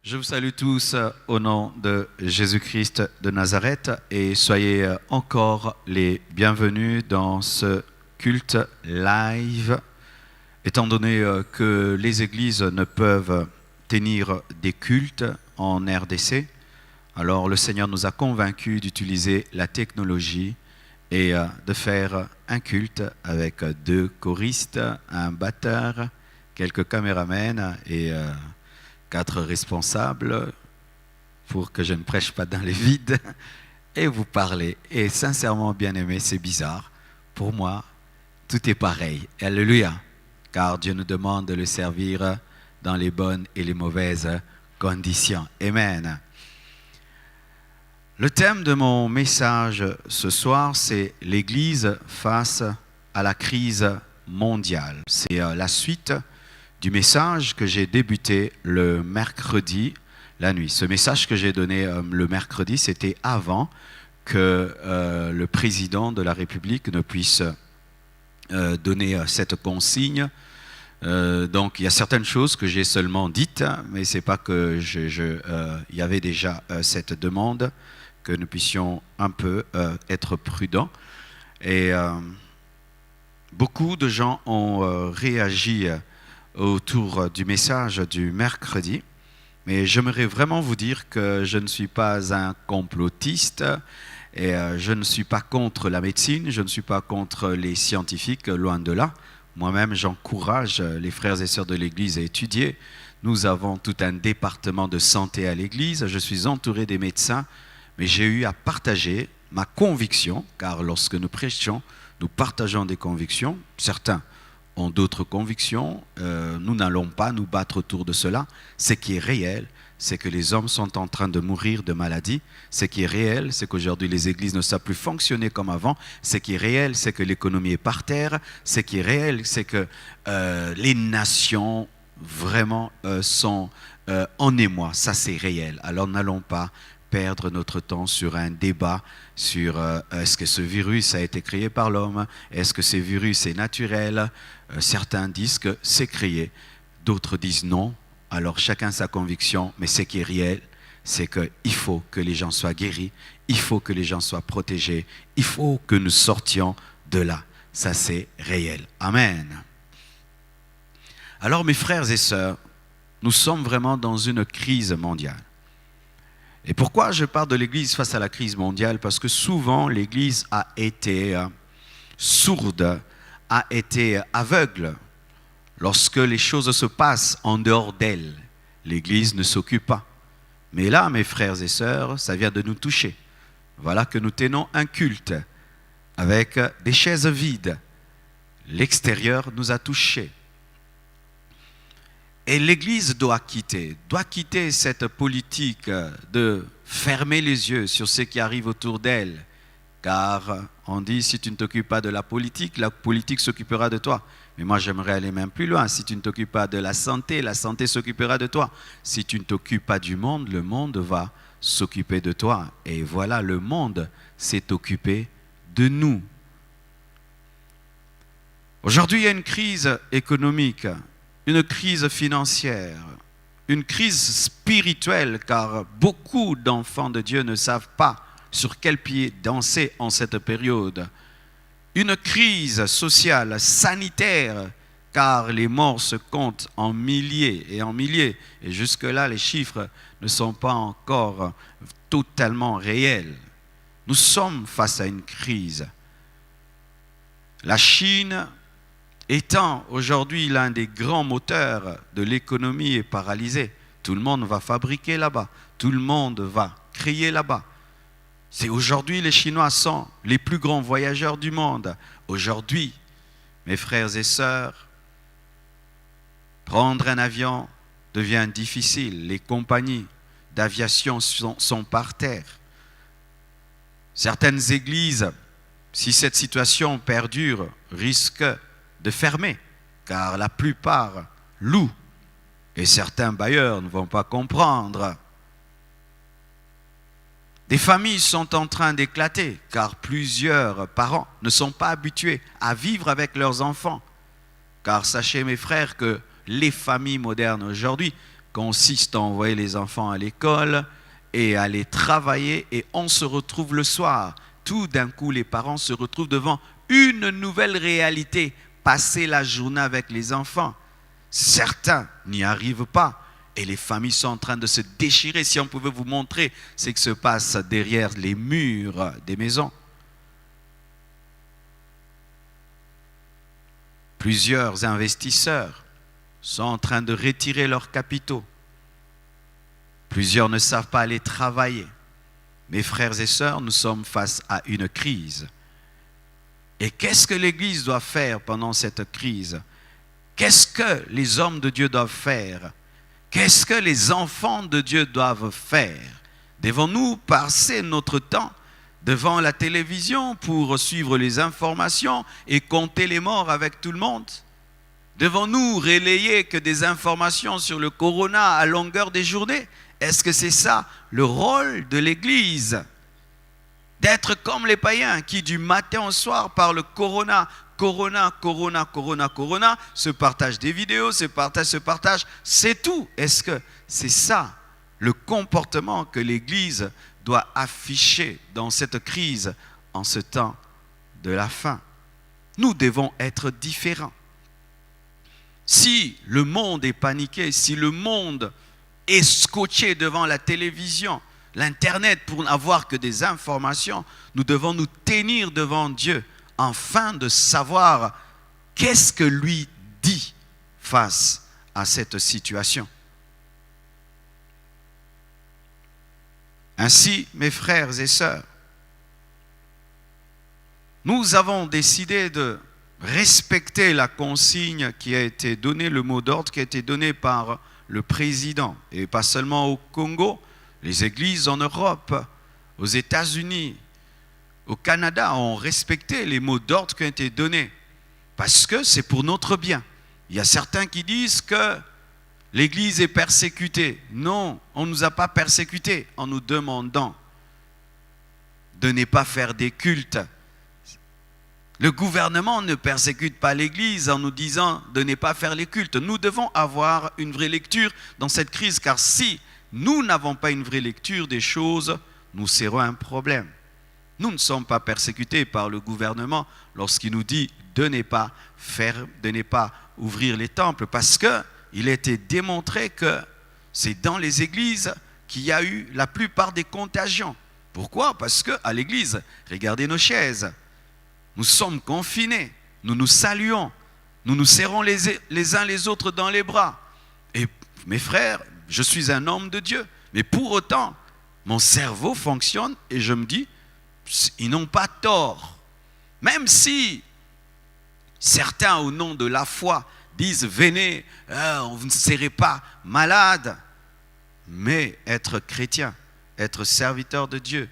Je vous salue tous au nom de Jésus-Christ de Nazareth et soyez encore les bienvenus dans ce culte live. Étant donné que les églises ne peuvent tenir des cultes en RDC, alors le Seigneur nous a convaincus d'utiliser la technologie et de faire un culte avec 2 choristes, un batteur, quelques caméramens et 4 responsables pour que je ne prêche pas dans les vides et vous parler. Et sincèrement, bien-aimé, c'est bizarre. Pour moi, tout est pareil. Alléluia. Car Dieu nous demande de le servir dans les bonnes et les mauvaises conditions. Amen. Le thème de mon message ce soir, c'est l'Église face à la crise mondiale. C'est la suite du message que j'ai débuté le mercredi, la nuit. Ce message que j'ai donné le mercredi, c'était avant que le président de la République ne puisse donner cette consigne. Donc il y a certaines choses que j'ai seulement dites, mais c'est pas que il y avait déjà cette demande que nous puissions un peu être prudents. Et beaucoup de gens ont réagi autour du message du mercredi, mais j'aimerais vraiment vous dire que je ne suis pas un complotiste et je ne suis pas contre la médecine, je ne suis pas contre les scientifiques, loin de là. Moi-même, j'encourage les frères et sœurs de l'Église à étudier. Nous avons tout un département de santé à l'Église, je suis entouré des médecins, mais j'ai eu à partager ma conviction, car lorsque nous prêchons, nous partageons des convictions, certains ont d'autres convictions, nous n'allons pas nous battre autour de cela. Ce qui est réel, c'est que les hommes sont en train de mourir de maladies. Ce qui est réel, c'est qu'aujourd'hui les églises ne savent plus fonctionner comme avant. Ce qui est réel, c'est que l'économie est par terre. Ce qui est réel, c'est que les nations vraiment sont en émoi. Ça, c'est réel. Alors n'allons pas perdre notre temps sur un débat sur est-ce que ce virus a été créé par l'homme, est-ce que ce virus est naturel. Certains disent que c'est créé, d'autres disent non. Alors chacun sa conviction, mais ce qui est réel, c'est qu'il faut que les gens soient guéris, il faut que les gens soient protégés, il faut que nous sortions de là. Ça, c'est réel. Amen. Alors mes frères et sœurs, nous sommes vraiment dans une crise mondiale. Et pourquoi je parle de l'Église face à la crise mondiale? Parce que souvent l'Église a été sourde, a été aveugle. Lorsque les choses se passent en dehors d'elle, l'Église ne s'occupe pas. Mais là, mes frères et sœurs, ça vient de nous toucher. Voilà que nous tenons un culte avec des chaises vides. L'extérieur nous a touchés. Et l'Église doit quitter cette politique de fermer les yeux sur ce qui arrive autour d'elle. Car on dit, si tu ne t'occupes pas de la politique s'occupera de toi. Mais moi, j'aimerais aller même plus loin. Si tu ne t'occupes pas de la santé s'occupera de toi. Si tu ne t'occupes pas du monde, le monde va s'occuper de toi. Et voilà, le monde s'est occupé de nous. Aujourd'hui, il y a une crise économique, une crise financière, une crise spirituelle, car beaucoup d'enfants de Dieu ne savent pas sur quel pied danser en cette période. Une crise sociale, sanitaire, car les morts se comptent en milliers et en milliers. Et jusque-là, les chiffres ne sont pas encore totalement réels. Nous sommes face à une crise. La Chine étant aujourd'hui l'un des grands moteurs de l'économie est paralysée. Tout le monde va fabriquer là-bas. Tout le monde va créer là-bas. C'est aujourd'hui les Chinois sont les plus grands voyageurs du monde. Aujourd'hui, mes frères et sœurs, prendre un avion devient difficile. Les compagnies d'aviation sont par terre. Certaines églises, si cette situation perdure, risquent de fermer, car la plupart louent. Et certains bailleurs ne vont pas comprendre. Des familles sont en train d'éclater, car plusieurs parents ne sont pas habitués à vivre avec leurs enfants. Car sachez mes frères que les familles modernes aujourd'hui consiste à envoyer les enfants à l'école et à aller travailler, et on se retrouve le soir. Tout d'un coup, les parents se retrouvent devant une nouvelle réalité. Passer la journée avec les enfants. Certains n'y arrivent pas et les familles sont en train de se déchirer. Si on pouvait vous montrer ce qui se passe derrière les murs des maisons. Plusieurs investisseurs sont en train de retirer leurs capitaux. Plusieurs ne savent pas aller travailler. Mes frères et sœurs, nous sommes face à une crise. Et qu'est-ce que l'Église doit faire pendant cette crise? Qu'est-ce que les hommes de Dieu doivent faire? Qu'est-ce que les enfants de Dieu doivent faire? Devons-nous passer notre temps devant la télévision pour suivre les informations et compter les morts avec tout le monde? Devons-nous relayer que des informations sur le corona à longueur des journées? Est-ce que c'est ça le rôle de l'Église? D'être comme les païens qui du matin au soir parlent corona, se partagent des vidéos, se partagent, c'est tout. Est-ce que c'est ça le comportement que l'Église doit afficher dans cette crise en ce temps de la fin? Nous devons être différents. Si le monde est paniqué, si le monde est scotché devant la télévision, l'Internet pour n'avoir que des informations, nous devons nous tenir devant Dieu afin de savoir qu'est-ce que lui dit face à cette situation. Ainsi, mes frères et sœurs, nous avons décidé de respecter la consigne qui a été donnée, le mot d'ordre qui a été donné par le président, et pas seulement au Congo. Les églises en Europe, aux États-Unis, au Canada ont respecté les mots d'ordre qui ont été donnés parce que c'est pour notre bien. Il y a certains qui disent que l'Église est persécutée. Non, on ne nous a pas persécutés en nous demandant de ne pas faire des cultes. Le gouvernement ne persécute pas l'Église en nous disant de ne pas faire les cultes. Nous devons avoir une vraie lecture dans cette crise, car si nous n'avons pas une vraie lecture des choses, nous serons un problème. Nous ne sommes pas persécutés par le gouvernement lorsqu'il nous dit de ne pas ouvrir les temples, parce qu'il a été démontré que c'est dans les églises qu'il y a eu la plupart des contagions. Pourquoi? Parce qu'à l'église, regardez nos chaises. Nous sommes confinés, nous nous saluons, nous nous serrons les uns les autres dans les bras. Et mes frères, je suis un homme de Dieu, mais pour autant, mon cerveau fonctionne et je me dis, ils n'ont pas tort. Même si certains, au nom de la foi, disent, venez, vous ne serez pas malade. Mais être chrétien, être serviteur de Dieu,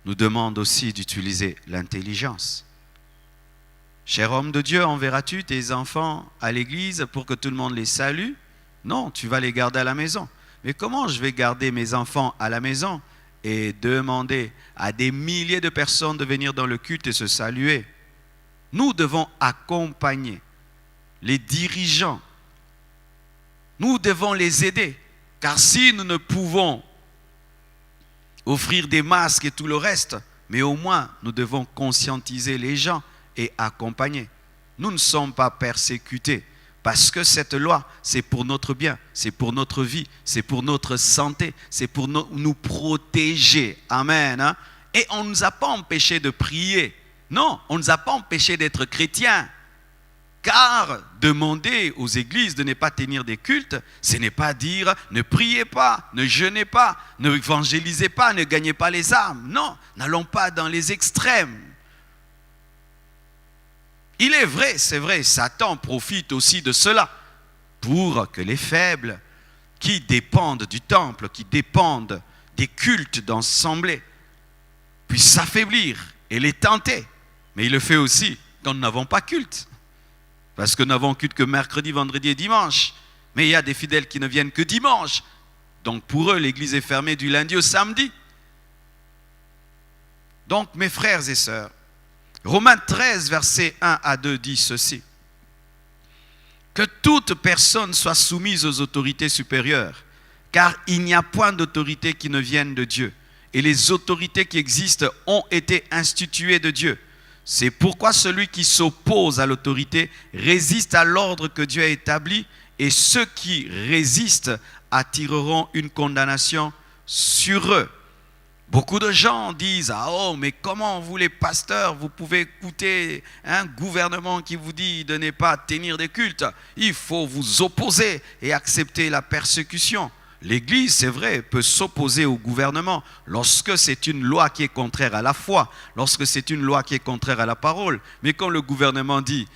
nous demande aussi d'utiliser l'intelligence. Cher homme de Dieu, enverras-tu tes enfants à l'église pour que tout le monde les salue? Non, tu vas les garder à la maison. Mais comment je vais garder mes enfants à la maison et demander à des milliers de personnes de venir dans le culte et se saluer? Nous devons accompagner les dirigeants. Nous devons les aider. Car si nous ne pouvons offrir des masques et tout le reste, mais au moins nous devons conscientiser les gens et accompagner. Nous ne sommes pas persécutés parce que cette loi, c'est pour notre bien, c'est pour notre vie, c'est pour notre santé, c'est pour nous protéger. Amen. Hein? Et on ne nous a pas empêchés de prier. Non, on ne nous a pas empêchés d'être chrétiens. Car demander aux églises de ne pas tenir des cultes, ce n'est pas dire ne priez pas, ne jeûnez pas, ne évangélisez pas, ne gagnez pas les âmes. Non, n'allons pas dans les extrêmes. Il est vrai, c'est vrai, Satan profite aussi de cela pour que les faibles qui dépendent du temple, qui dépendent des cultes d'assemblée, puissent s'affaiblir et les tenter. Mais il le fait aussi quand nous n'avons pas culte. Parce que nous n'avons culte que mercredi, vendredi et dimanche. Mais il y a des fidèles qui ne viennent que dimanche. Donc pour eux, l'église est fermée du lundi au samedi. Donc mes frères et sœurs, Romains 13, versets 1 à 2 dit ceci. que toute personne soit soumise aux autorités supérieures, car il n'y a point d'autorité qui ne vienne de Dieu. Et les autorités qui existent ont été instituées de Dieu. C'est pourquoi celui qui s'oppose à l'autorité résiste à l'ordre que Dieu a établi, et ceux qui résistent attireront une condamnation sur eux. Beaucoup de gens disent « Ah oh, mais comment vous les pasteurs, vous pouvez écouter un gouvernement qui vous dit de ne pas tenir des cultes. Il faut vous opposer et accepter la persécution. » L'Église, c'est vrai, peut s'opposer au gouvernement lorsque c'est une loi qui est contraire à la foi, lorsque c'est une loi qui est contraire à la parole. Mais quand le gouvernement dit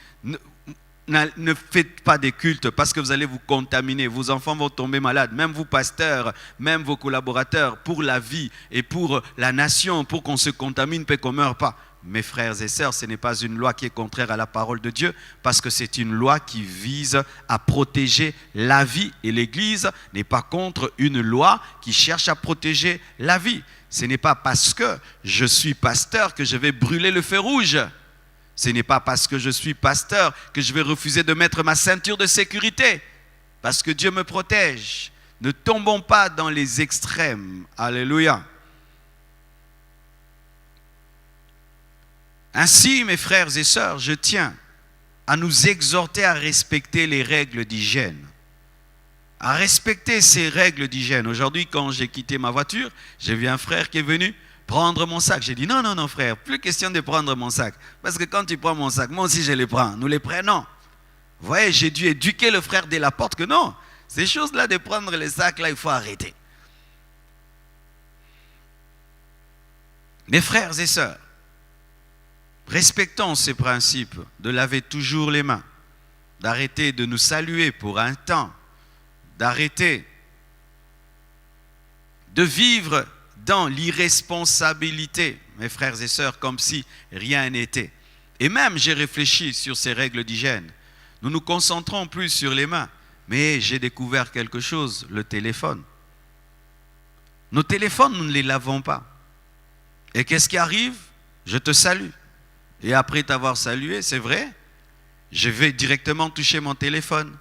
ne faites pas des cultes parce que vous allez vous contaminer, vos enfants vont tomber malades, même vous pasteurs, même vos collaborateurs, pour la vie et pour la nation, pour qu'on se contamine et qu'on ne meure pas. Mes frères et sœurs, ce n'est pas une loi qui est contraire à la parole de Dieu, parce que c'est une loi qui vise à protéger la vie. Et l'Église n'est pas contre une loi qui cherche à protéger la vie. Ce n'est pas parce que je suis pasteur que je vais brûler le feu rouge. Ce n'est pas parce que je suis pasteur que je vais refuser de mettre ma ceinture de sécurité, parce que Dieu me protège. Ne tombons pas dans les extrêmes. Alléluia. Ainsi, mes frères et sœurs, je tiens à nous exhorter à respecter les règles d'hygiène. À respecter ces règles d'hygiène. Aujourd'hui, quand j'ai quitté ma voiture, j'ai vu un frère qui est venu prendre mon sac. J'ai dit non frère, plus question de prendre mon sac. Parce que quand tu prends mon sac, moi aussi je les prends. Nous les prenons. Vous voyez, j'ai dû éduquer le frère de la porte que non, ces choses-là de prendre les sacs, là, il faut arrêter. Mes frères et sœurs, respectons ces principes de laver toujours les mains, d'arrêter de nous saluer pour un temps, d'arrêter de vivre dans l'irresponsabilité, mes frères et sœurs, comme si rien n'était. Et même, j'ai réfléchi sur ces règles d'hygiène. Nous nous concentrons plus sur les mains, mais j'ai découvert quelque chose, le téléphone. Nos téléphones, nous ne les lavons pas. Et qu'est-ce qui arrive? Je te salue. Et après t'avoir salué, c'est vrai, je vais directement toucher mon téléphone.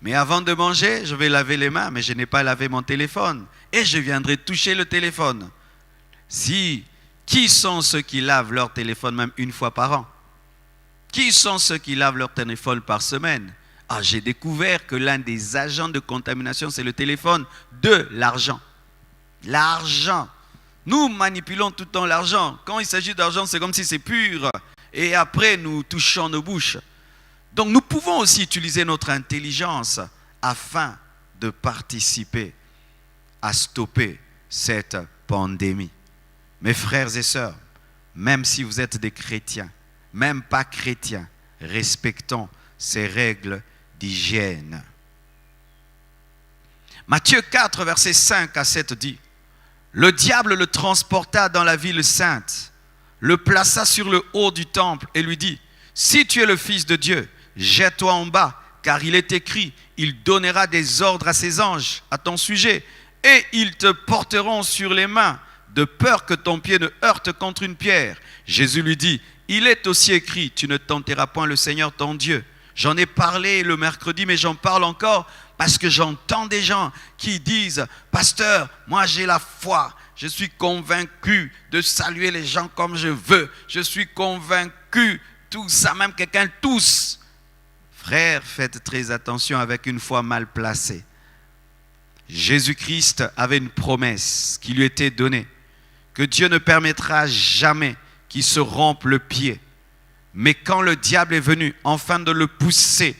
Mais avant de manger, je vais laver les mains, mais je n'ai pas lavé mon téléphone. Et je viendrai toucher le téléphone. Qui sont ceux qui lavent leur téléphone même une fois par an? Qui sont ceux qui lavent leur téléphone par semaine? Ah, j'ai découvert que l'un des agents de contamination, c'est le téléphone, de l'argent. L'argent. Nous manipulons tout le temps l'argent. Quand il s'agit d'argent, c'est comme si c'est pur. Et après, nous touchons nos bouches. Donc, nous pouvons aussi utiliser notre intelligence afin de participer à stopper cette pandémie. Mes frères et sœurs, même si vous êtes des chrétiens, même pas chrétiens, respectons ces règles d'hygiène. Matthieu 4, versets 5 à 7 dit: le diable le transporta dans la ville sainte, le plaça sur le haut du temple et lui dit: si tu es le Fils de Dieu, jette-toi en bas, car il est écrit, il donnera des ordres à ses anges à ton sujet, et ils te porteront sur les mains, de peur que ton pied ne heurte contre une pierre. Jésus lui dit: il est aussi écrit, tu ne tenteras point le Seigneur ton Dieu. J'en ai parlé le mercredi, mais j'en parle encore parce que j'entends des gens qui disent: pasteur, moi j'ai la foi, je suis convaincu de saluer les gens comme je veux, je suis convaincu, tout ça, même quelqu'un tousse. Frère, faites très attention avec une foi mal placée. Jésus-Christ avait une promesse qui lui était donnée, que Dieu ne permettra jamais qu'il se rompe le pied. Mais quand le diable est venu, afin de le pousser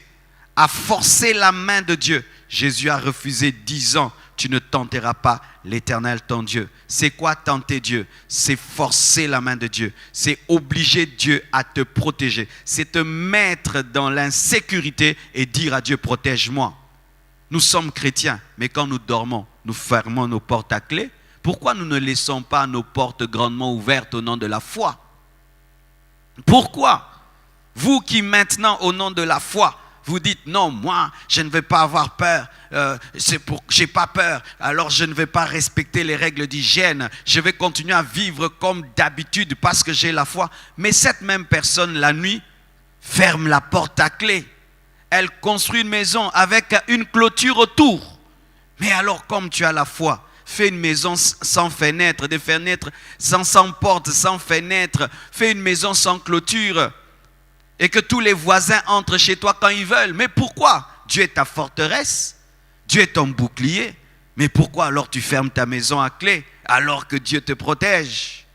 à forcer la main de Dieu, Jésus a refusé, disant: tu ne tenteras pas l'Éternel ton Dieu. C'est quoi tenter Dieu? C'est forcer la main de Dieu. C'est obliger Dieu à te protéger. C'est te mettre dans l'insécurité et dire à Dieu: protège-moi. Nous sommes chrétiens, mais quand nous dormons, nous fermons nos portes à clé. Pourquoi nous ne laissons pas nos portes grandement ouvertes au nom de la foi? Pourquoi vous qui maintenant au nom de la foi, vous dites: non, moi je ne vais pas avoir peur, j'ai pas peur, alors je ne vais pas respecter les règles d'hygiène, je vais continuer à vivre comme d'habitude parce que j'ai la foi. Mais cette même personne la nuit ferme la porte à clé. elle construit une maison avec une clôture autour. Mais alors, comme tu as la foi, fais une maison sans fenêtre, des fenêtres sans porte, sans fenêtre. Fais une maison sans clôture. Et que tous les voisins entrent chez toi quand ils veulent. Mais pourquoi? Dieu est ta forteresse. Dieu est ton bouclier. Mais pourquoi alors tu fermes ta maison à clé alors que Dieu te protège?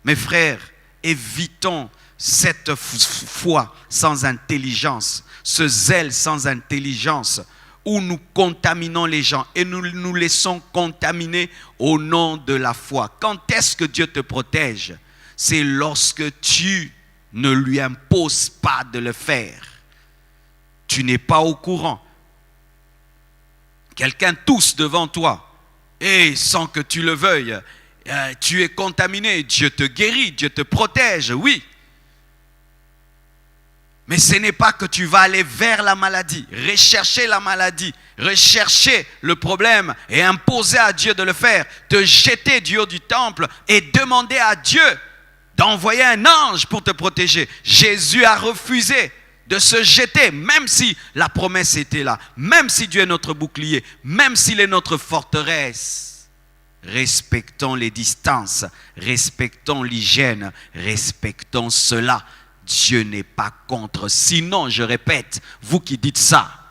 Mes frères, évitons cette foi sans intelligence, ce zèle sans intelligence, où nous contaminons les gens et nous nous laissons contaminer au nom de la foi. Quand est-ce que Dieu te protège? C'est lorsque tu ne lui imposes pas de le faire. Tu n'es pas au courant. Quelqu'un tousse devant toi et sans que tu le veuilles, tu es contaminé. Dieu te guérit, Dieu te protège, oui. Mais ce n'est pas que tu vas aller vers la maladie, rechercher la maladie, rechercher le problème et imposer à Dieu de le faire, te jeter du haut du temple et demander à Dieu d'envoyer un ange pour te protéger. Jésus a refusé de se jeter, même si la promesse était là, même si Dieu est notre bouclier, même s'il est notre forteresse. Respectons les distances, respectons l'hygiène, respectons cela. Dieu n'est pas contre. Sinon, je répète, vous qui dites ça,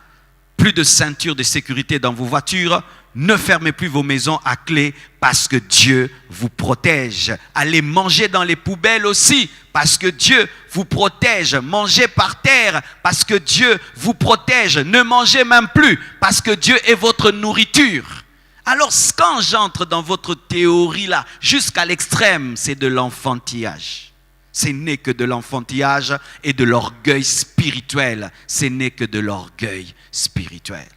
plus de ceinture de sécurité dans vos voitures, ne fermez plus vos maisons à clé parce que Dieu vous protège. Allez manger dans les poubelles aussi parce que Dieu vous protège. Mangez par terre parce que Dieu vous protège. Ne mangez même plus parce que Dieu est votre nourriture. Alors quand j'entre dans votre théorie là, jusqu'à l'extrême, c'est de l'enfantillage. Ce n'est que de l'enfantillage et de l'orgueil spirituel. Ce n'est que de l'orgueil spirituel.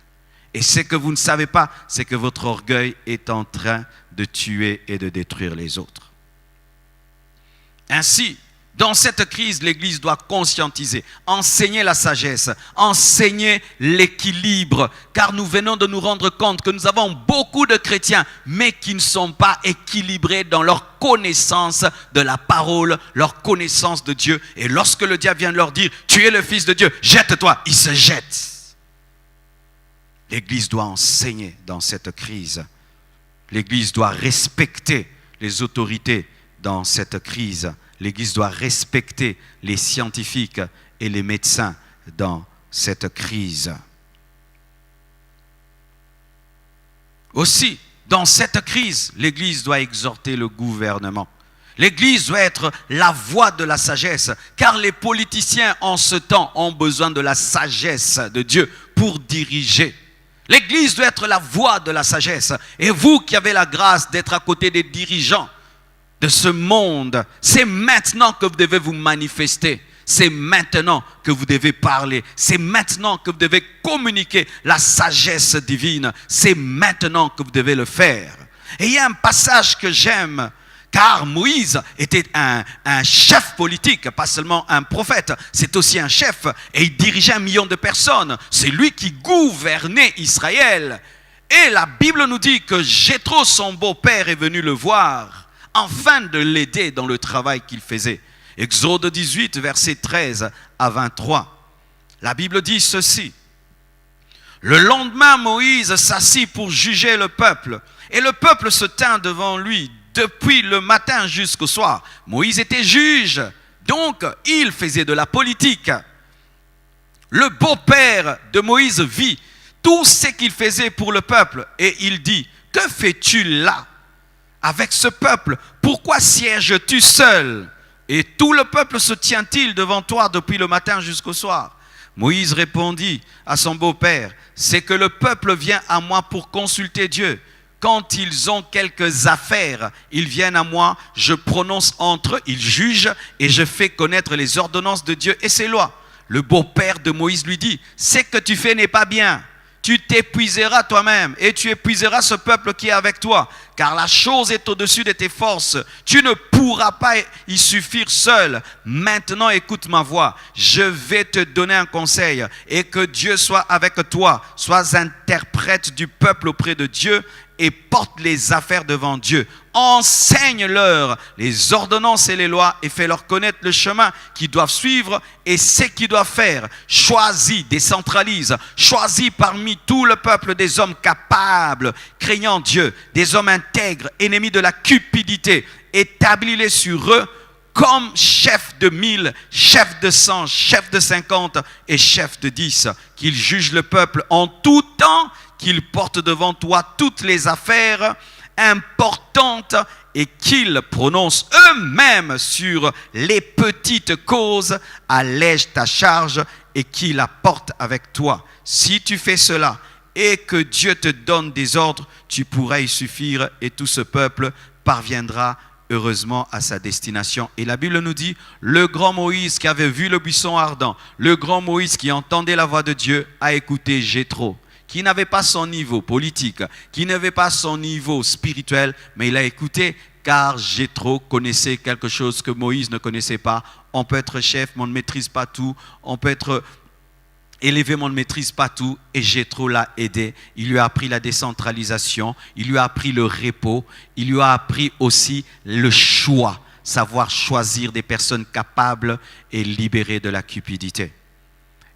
Et ce que vous ne savez pas, c'est que votre orgueil est en train de tuer et de détruire les autres. Ainsi, dans cette crise, l'Église doit conscientiser, enseigner la sagesse, enseigner l'équilibre, car nous venons de nous rendre compte que nous avons beaucoup de chrétiens, mais qui ne sont pas équilibrés dans leur connaissance de la parole, leur connaissance de Dieu. Et lorsque le diable vient leur dire, tu es le Fils de Dieu, jette-toi, ils se jettent. L'Église doit enseigner dans cette crise. L'Église doit respecter les autorités dans cette crise. L'Église doit respecter les scientifiques et les médecins dans cette crise. Aussi, dans cette crise, l'Église doit exhorter le gouvernement. L'Église doit être la voix de la sagesse, car les politiciens en ce temps ont besoin de la sagesse de Dieu pour diriger. L'Église doit être la voix de la sagesse. Et vous qui avez la grâce d'être à côté des dirigeants de ce monde, c'est maintenant que vous devez vous manifester. C'est maintenant que vous devez parler. C'est maintenant que vous devez communiquer la sagesse divine. C'est maintenant que vous devez le faire. Et il y a un passage que j'aime, car Moïse était un chef politique, pas seulement un prophète. C'est aussi un chef et il dirigeait 1 million de personnes. C'est lui qui gouvernait Israël. Et la Bible nous dit que Jéthro, son beau-père, est venu le voir afin de l'aider dans le travail qu'il faisait. Exode 18, versets 13 à 23. La Bible dit ceci. Le lendemain, Moïse s'assit pour juger le peuple. Et le peuple se tint devant lui depuis le matin jusqu'au soir. Moïse était juge, donc il faisait de la politique. Le beau-père de Moïse vit tout ce qu'il faisait pour le peuple. Et il dit, que fais-tu là avec ce peuple? Pourquoi sièges-tu seul? Et tout le peuple se tient-il devant toi depuis le matin jusqu'au soir? Moïse répondit à son beau-père, c'est que le peuple vient à moi pour consulter Dieu. Quand ils ont quelques affaires, ils viennent à moi, je prononce entre eux, ils jugent et je fais connaître les ordonnances de Dieu et ses lois. Le beau-père de Moïse lui dit, ce que tu fais n'est pas bien. Tu t'épuiseras toi-même et tu épuiseras ce peuple qui est avec toi. car la chose est au-dessus de tes forces. Tu ne pourras pas y suffire seul. Maintenant, écoute ma voix. Je vais te donner un conseil et que Dieu soit avec toi. Sois interprète du peuple auprès de Dieu et porte les affaires devant Dieu. Enseigne-leur les ordonnances et les lois et fais-leur connaître le chemin qu'ils doivent suivre et ce qu'ils doivent faire. Choisis, décentralise, choisis parmi tout le peuple des hommes capables, craignant Dieu, des hommes intègres, ennemis de la cupidité. Établis-les sur eux comme chef de 1000, chef de 100, chef de 50 et chef de 10. Qu'ils jugent le peuple en tout temps, qu'ils portent devant toi toutes les affaires importantes et qu'ils prononcent eux-mêmes sur les petites causes, allège ta charge et qu'ils la portent avec toi. Si tu fais cela et que Dieu te donne des ordres, tu pourras y suffire et tout ce peuple parviendra heureusement à sa destination. Et la Bible nous dit, le grand Moïse qui avait vu le buisson ardent, le grand Moïse qui entendait la voix de Dieu, a écouté Jéthro, qui n'avait pas son niveau politique, qui n'avait pas son niveau spirituel, mais il a écouté car Jéthro connaissait quelque chose que Moïse ne connaissait pas. On peut être chef, mais on ne maîtrise pas tout. On peut être élevé, mais on ne maîtrise pas tout. Et Jéthro l'a aidé. Il lui a appris la décentralisation, il lui a appris le repos, il lui a appris aussi le choix, savoir choisir des personnes capables et libérées de la cupidité.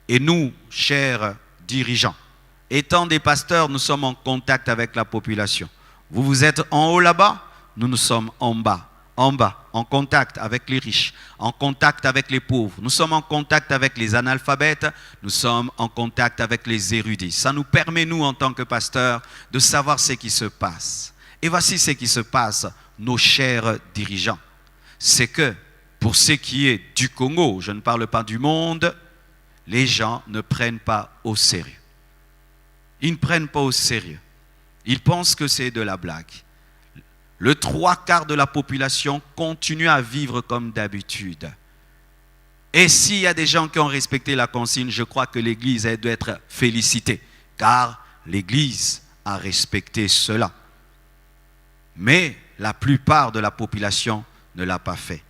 Et nous, chers dirigeants, étant des pasteurs, nous sommes en contact avec la population. Vous êtes en haut là-bas, nous sommes en bas, en contact avec les riches, en contact avec les pauvres. Nous sommes en contact avec les analphabètes, nous sommes en contact avec les érudits. Ça nous permet, nous, en tant que pasteurs, de savoir ce qui se passe. Et voici ce qui se passe, nos chers dirigeants. C'est que, pour ce qui est du Congo, je ne parle pas du monde, les gens ne prennent pas au sérieux. Ils ne prennent pas au sérieux. Ils pensent que c'est de la blague. Le 3/4 de la population continue à vivre comme d'habitude. Et s'il y a des gens qui ont respecté la consigne, je crois que l'Église doit être félicitée, car l'Église a respecté cela. Mais la plupart de la population ne l'a pas fait.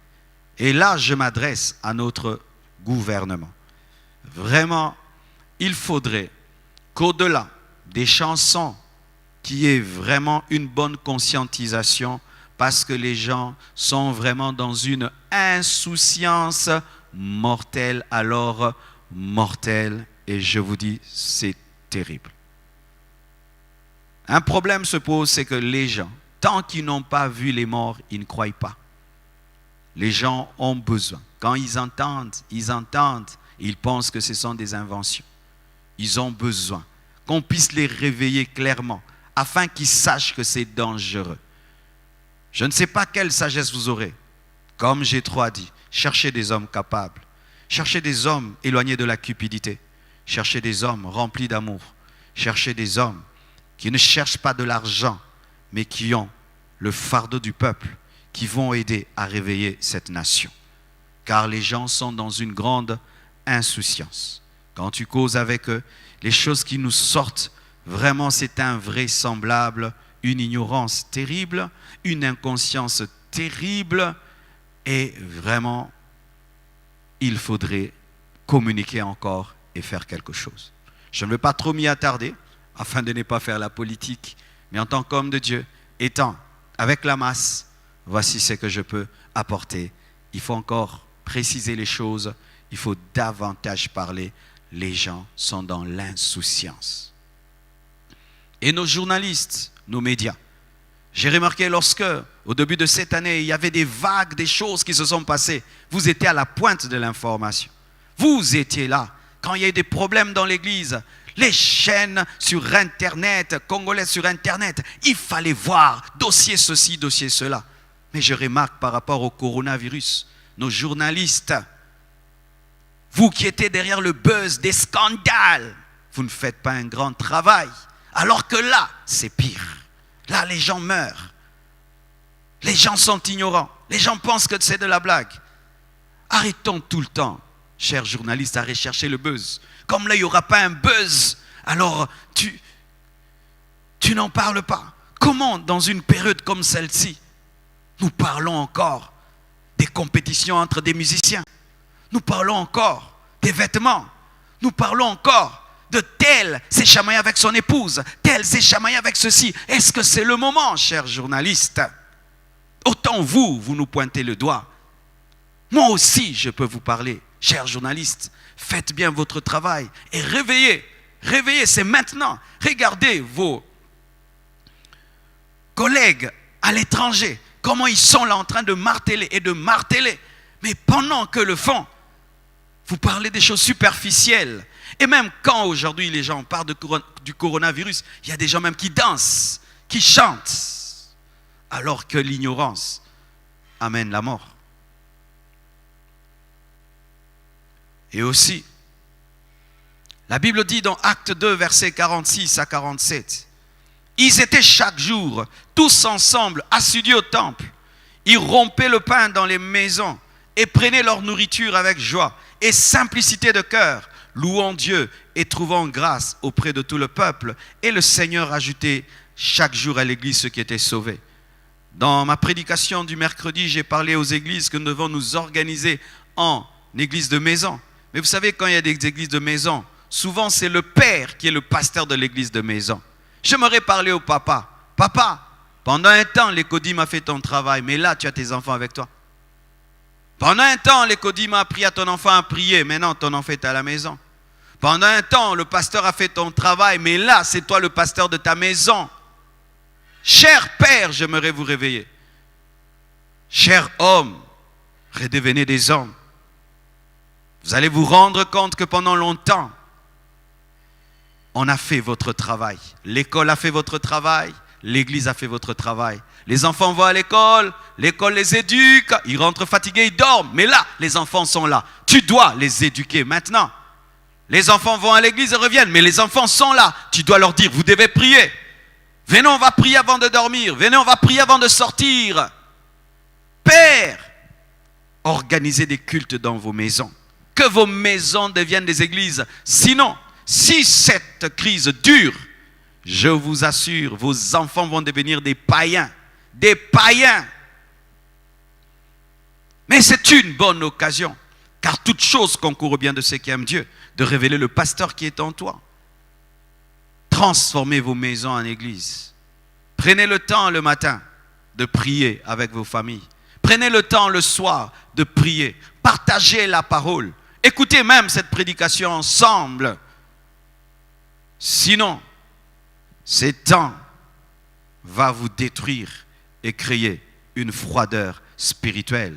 Et là, je m'adresse à notre gouvernement. Vraiment, il faudrait qu'au-delà des chansons, qu'il y ait vraiment une bonne conscientisation, parce que les gens sont vraiment dans une insouciance mortelle, alors mortelle, et je vous dis, c'est terrible. Un problème se pose, c'est que les gens, tant qu'ils n'ont pas vu les morts, ils ne croient pas. Les gens ont besoin. Quand ils entendent, ils pensent que ce sont des inventions. Ils ont besoin qu'on puisse les réveiller clairement, afin qu'ils sachent que c'est dangereux. Je ne sais pas quelle sagesse vous aurez. Comme Jéthro a dit, cherchez des hommes capables. Cherchez des hommes éloignés de la cupidité. Cherchez des hommes remplis d'amour. Cherchez des hommes qui ne cherchent pas de l'argent, mais qui ont le fardeau du peuple, qui vont aider à réveiller cette nation. Car les gens sont dans une grande insouciance. Quand tu causes avec eux, les choses qui nous sortent, vraiment c'est invraisemblable, une ignorance terrible, une inconscience terrible, et vraiment, il faudrait communiquer encore et faire quelque chose. Je ne veux pas trop m'y attarder, afin de ne pas faire la politique, mais en tant qu'homme de Dieu, étant avec la masse, voici ce que je peux apporter. Il faut encore préciser les choses, il faut davantage parler. Les gens sont dans l'insouciance. Et nos journalistes, nos médias, j'ai remarqué lorsque, au début de cette année, il y avait des vagues, des choses qui se sont passées, vous étiez à la pointe de l'information. Vous étiez là. Quand il y a eu des problèmes dans l'église, les chaînes sur Internet, congolaises sur Internet, il fallait voir dossier ceci, dossier cela. Mais je remarque par rapport au coronavirus, nos journalistes, vous qui étiez derrière le buzz des scandales, vous ne faites pas un grand travail. Alors que là, c'est pire. Là, les gens meurent. Les gens sont ignorants. Les gens pensent que c'est de la blague. Arrêtons tout le temps, chers journalistes, à rechercher le buzz. Comme là, il n'y aura pas un buzz, alors tu n'en parles pas. Comment, dans une période comme celle-ci, nous parlons encore des compétitions entre des musiciens? Nous parlons encore des vêtements. Nous parlons encore de tel s'est chamaillé avec son épouse, tel s'est chamaillé avec ceci. Est-ce que c'est le moment, chers journalistes? Autant vous nous pointez le doigt. Moi aussi, je peux vous parler, chers journalistes. Faites bien votre travail et réveillez. Réveillez, c'est maintenant. Regardez vos collègues à l'étranger, comment ils sont là en train de marteler et de marteler. Mais pendant que le font, vous parlez des choses superficielles. Et même quand aujourd'hui les gens parlent du coronavirus, il y a des gens même qui dansent, qui chantent, alors que l'ignorance amène la mort. Et aussi, la Bible dit dans Actes 2, versets 46 à 47, ils étaient chaque jour tous ensemble assidus au temple. Ils rompaient le pain dans les maisons et prenaient leur nourriture avec joie et simplicité de cœur, louant Dieu et trouvant grâce auprès de tout le peuple. Et le Seigneur ajoutait chaque jour à l'église ceux qui étaient sauvés. Dans ma prédication du mercredi, j'ai parlé aux églises que nous devons nous organiser en église de maison. Mais vous savez, quand il y a des églises de maison, souvent c'est le père qui est le pasteur de l'église de maison. J'aimerais parler au papa. Papa, pendant un temps, l'écodim a fait ton travail, mais là, tu as tes enfants avec toi. Pendant un temps, l'écodim a appris à ton enfant à prier, maintenant ton enfant est à la maison. Pendant un temps, le pasteur a fait ton travail, mais là, c'est toi le pasteur de ta maison. Cher père, j'aimerais vous réveiller. Cher homme, redevenez des hommes. Vous allez vous rendre compte que pendant longtemps, on a fait votre travail. L'école a fait votre travail. L'église a fait votre travail. Les enfants vont à l'école les éduque. Ils rentrent fatigués, ils dorment. Mais là, les enfants sont là. Tu dois les éduquer maintenant. Les enfants vont à l'église et reviennent. Mais les enfants sont là. Tu dois leur dire, vous devez prier. Venez, on va prier avant de dormir. Venez, on va prier avant de sortir. Père, organisez des cultes dans vos maisons. Que vos maisons deviennent des églises. Sinon, si cette crise dure, je vous assure, vos enfants vont devenir des païens. Des païens. Mais c'est une bonne occasion, car toute chose concourt au bien de ceux qui aiment Dieu, de révéler le pasteur qui est en toi. Transformez vos maisons en église. Prenez le temps le matin de prier avec vos familles. Prenez le temps le soir de prier. Partagez la parole. Écoutez même cette prédication ensemble. Sinon, ces temps va vous détruire et créer une froideur spirituelle.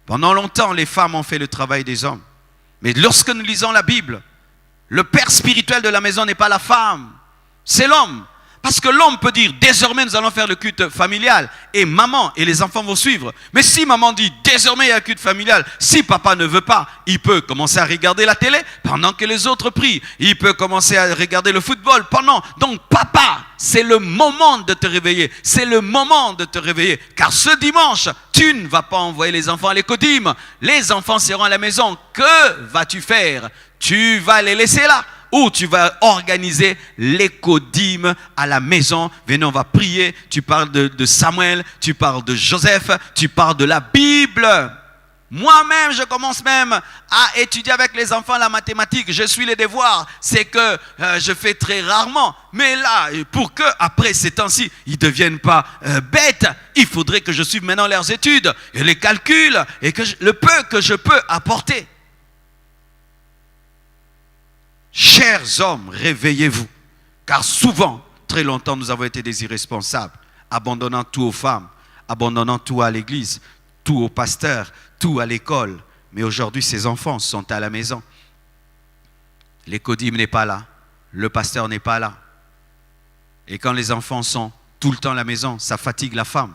Pendant longtemps, les femmes ont fait le travail des hommes. Mais lorsque nous lisons la Bible, le père spirituel de la maison n'est pas la femme, c'est l'homme. Parce que l'homme peut dire, désormais nous allons faire le culte familial et maman et les enfants vont suivre. Mais si maman dit, désormais il y a un culte familial, si papa ne veut pas, il peut commencer à regarder la télé pendant que les autres prient. Il peut commencer à regarder le football pendant. Donc papa, c'est le moment de te réveiller. C'est le moment de te réveiller. Car ce dimanche, tu ne vas pas envoyer les enfants à l'écodim. Les enfants seront à la maison. Que vas-tu faire? Tu vas les laisser là. Ou tu vas organiser l'écodim à la maison. Venez, on va prier. Tu parles de Samuel, tu parles de Joseph, tu parles de la Bible. Moi-même, je commence même à étudier avec les enfants la mathématique. Je suis les devoirs. C'est que je fais très rarement. Mais là, pour que après ces temps-ci, ils ne deviennent pas bêtes, il faudrait que je suive maintenant leurs études et les calculs et que le peu que je peux apporter. Chers hommes, réveillez-vous, car souvent, très longtemps, nous avons été des irresponsables, abandonnant tout aux femmes, abandonnant tout à l'église, tout au pasteur, tout à l'école. Mais aujourd'hui, ces enfants sont à la maison. L'écodim n'est pas là, le pasteur n'est pas là. Et quand les enfants sont tout le temps à la maison, ça fatigue la femme.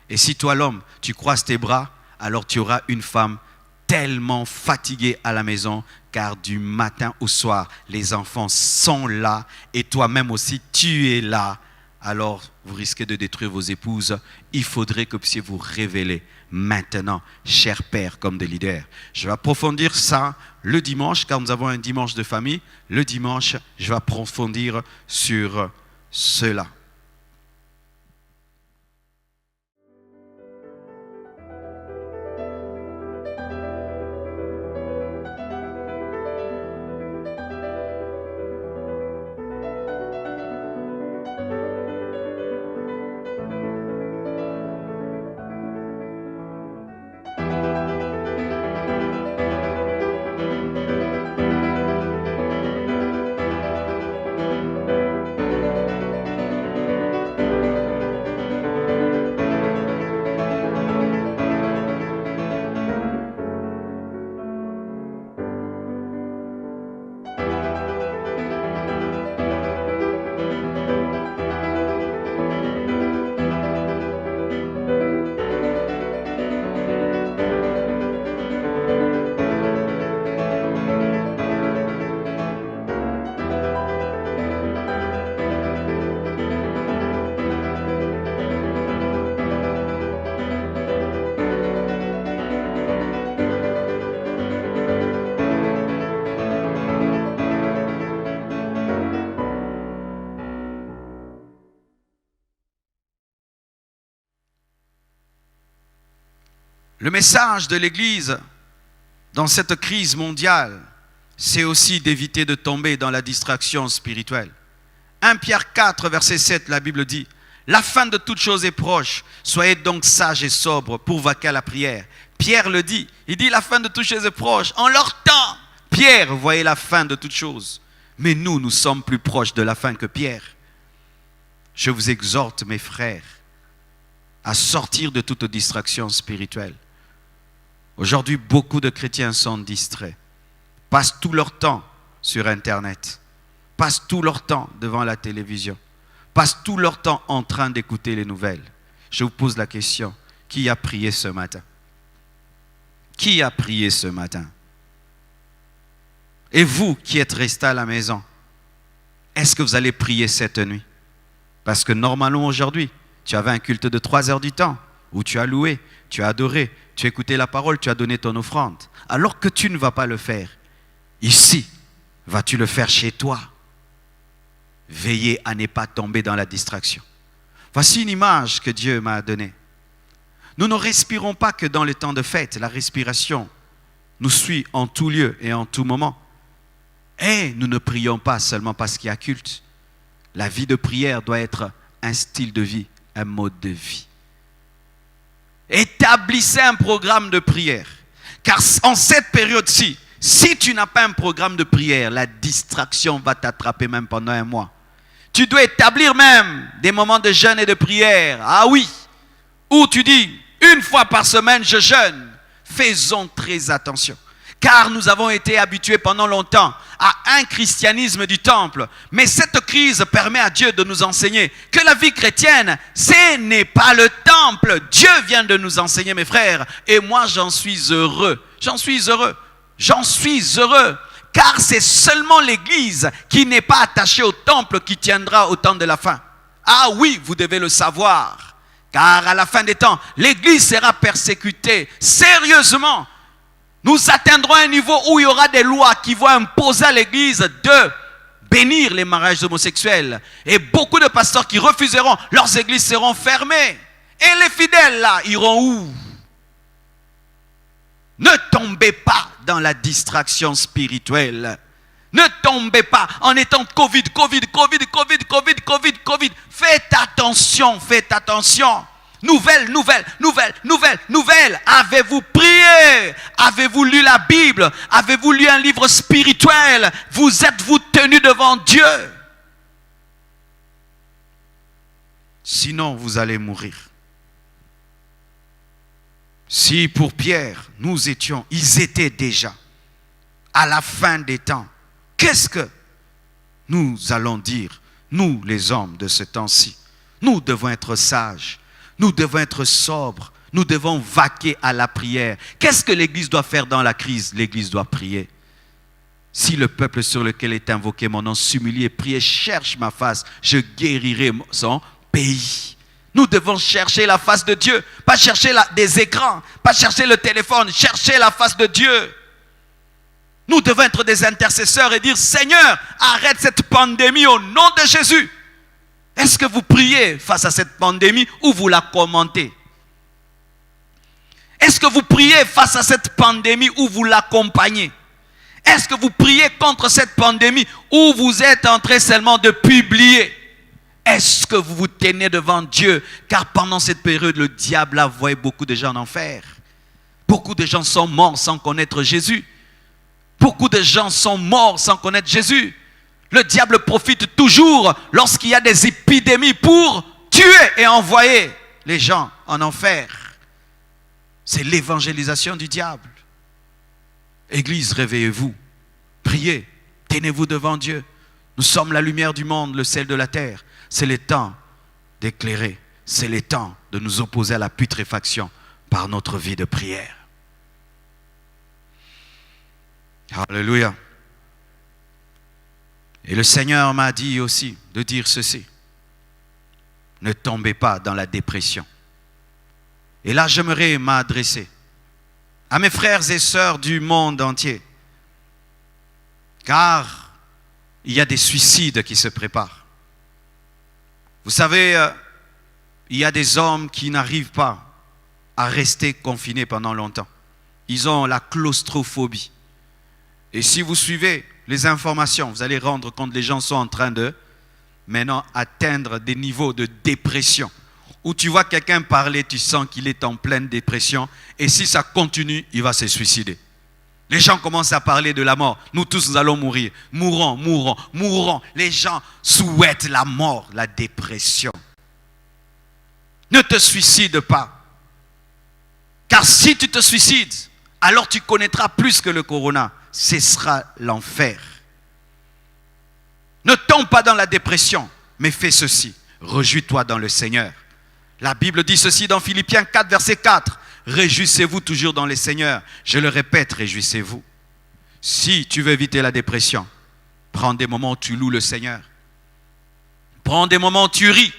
Et si toi, l'homme, tu croises tes bras, alors tu auras une femme tellement fatiguée à la maison, car du matin au soir, les enfants sont là et toi-même aussi, tu es là. Alors, vous risquez de détruire vos épouses. Il faudrait que vous puissiez vous révéler maintenant, cher père, comme des leaders. Je vais approfondir ça le dimanche, car nous avons un dimanche de famille. Le dimanche, je vais approfondir sur cela. Le message de l'Église dans cette crise mondiale, c'est aussi d'éviter de tomber dans la distraction spirituelle. 1 Pierre 4, verset 7, la Bible dit: la fin de toute chose est proche, soyez donc sages et sobres pour vaquer à la prière. Pierre le dit, il dit la fin de toute chose est proche. En leur temps, Pierre voyait la fin de toute chose. Mais nous sommes plus proches de la fin que Pierre. Je vous exhorte, mes frères, à sortir de toute distraction spirituelle. Aujourd'hui, beaucoup de chrétiens sont distraits, passent tout leur temps sur Internet, passent tout leur temps devant la télévision, passent tout leur temps en train d'écouter les nouvelles. Je vous pose la question, qui a prié ce matin? Qui a prié ce matin? Et vous qui êtes restés à la maison, est-ce que vous allez prier cette nuit? Parce que normalement aujourd'hui, tu avais un culte de 3 heures du temps où tu as loué, tu as adoré, tu as écouté la parole, tu as donné ton offrande. Alors que tu ne vas pas le faire ici, vas-tu le faire chez toi? Veillez à ne pas tomber dans la distraction. Voici une image que Dieu m'a donnée. Nous ne respirons pas que dans les temps de fête. La respiration nous suit en tout lieu et en tout moment. Et nous ne prions pas seulement parce qu'il y a culte. La vie de prière doit être un style de vie, un mode de vie. Établissez un programme de prière. Car en cette période-ci, si tu n'as pas un programme de prière, la distraction va t'attraper même pendant un mois. Tu dois établir même des moments de jeûne et de prière. Ah oui, où tu dis, une fois par semaine, je jeûne. Faisons très attention. Car nous avons été habitués pendant longtemps à un christianisme du temple. Mais cette crise permet à Dieu de nous enseigner que la vie chrétienne, ce n'est pas le temple. Dieu vient de nous enseigner, mes frères. Et moi, j'en suis heureux. J'en suis heureux. J'en suis heureux. Car c'est seulement l'Église qui n'est pas attachée au temple qui tiendra au temps de la fin. Ah oui, vous devez le savoir. Car à la fin des temps, l'Église sera persécutée sérieusement. Nous atteindrons un niveau où il y aura des lois qui vont imposer à l'Église de bénir les mariages homosexuels. Et beaucoup de pasteurs qui refuseront, leurs églises seront fermées. Et les fidèles là, iront où? Ne tombez pas dans la distraction spirituelle. Ne tombez pas en étant Covid. Faites attention, faites attention. Nouvelle. Avez-vous prié? Avez-vous lu la Bible? Avez-vous lu un livre spirituel? Vous êtes-vous tenu devant Dieu? Sinon, vous allez mourir. Si pour Pierre, ils étaient déjà à la fin des temps, qu'est-ce que nous allons dire, nous les hommes de ce temps-ci? Nous devons être sages. Nous devons être sobres. Nous devons vaquer à la prière. Qu'est-ce que l'Église doit faire dans la crise? L'Église doit prier. Si le peuple sur lequel est invoqué mon nom s'humilie et prie, cherche ma face, je guérirai son pays. Nous devons chercher la face de Dieu. Pas chercher des écrans, pas chercher le téléphone, chercher la face de Dieu. Nous devons être des intercesseurs et dire: Seigneur, arrête cette pandémie au nom de Jésus. Est-ce que vous priez face à cette pandémie ou vous la commentez? Est-ce que vous priez face à cette pandémie ou vous l'accompagnez? Est-ce que vous priez contre cette pandémie ou vous êtes en train seulement de publier? Est-ce que vous vous tenez devant Dieu? Car pendant cette période, le diable a envoyé beaucoup de gens en enfer. Beaucoup de gens sont morts sans connaître Jésus. Beaucoup de gens sont morts sans connaître Jésus. Le diable profite toujours lorsqu'il y a des épidémies pour tuer et envoyer les gens en enfer. C'est l'évangélisation du diable. Église, réveillez-vous, priez, tenez-vous devant Dieu. Nous sommes la lumière du monde, le sel de la terre. C'est le temps d'éclairer, c'est le temps de nous opposer à la putréfaction par notre vie de prière. Alléluia. Et le Seigneur m'a dit aussi de dire ceci: ne tombez pas dans la dépression. Et là, j'aimerais m'adresser à mes frères et sœurs du monde entier, car il y a des suicides qui se préparent. Vous savez, il y a des hommes qui n'arrivent pas à rester confinés pendant longtemps. Ils ont la claustrophobie. Et si vous suivez les informations, vous allez rendre compte que les gens sont en train de maintenant atteindre des niveaux de dépression. Où tu vois quelqu'un parler, tu sens qu'il est en pleine dépression. Et si ça continue, il va se suicider. Les gens commencent à parler de la mort. Nous tous, nous allons mourir. Mourons, mourons, mourons. Les gens souhaitent la mort, la dépression. Ne te suicide pas. Car si tu te suicides, alors tu connaîtras plus que le corona. Ce sera l'enfer. Ne tombe pas dans la dépression, mais fais ceci. Réjouis-toi dans le Seigneur. La Bible dit ceci dans Philippiens 4, verset 4. Réjouissez-vous toujours dans le Seigneur. Je le répète, réjouissez-vous. Si tu veux éviter la dépression, prends des moments où tu loues le Seigneur. Prends des moments où tu ris,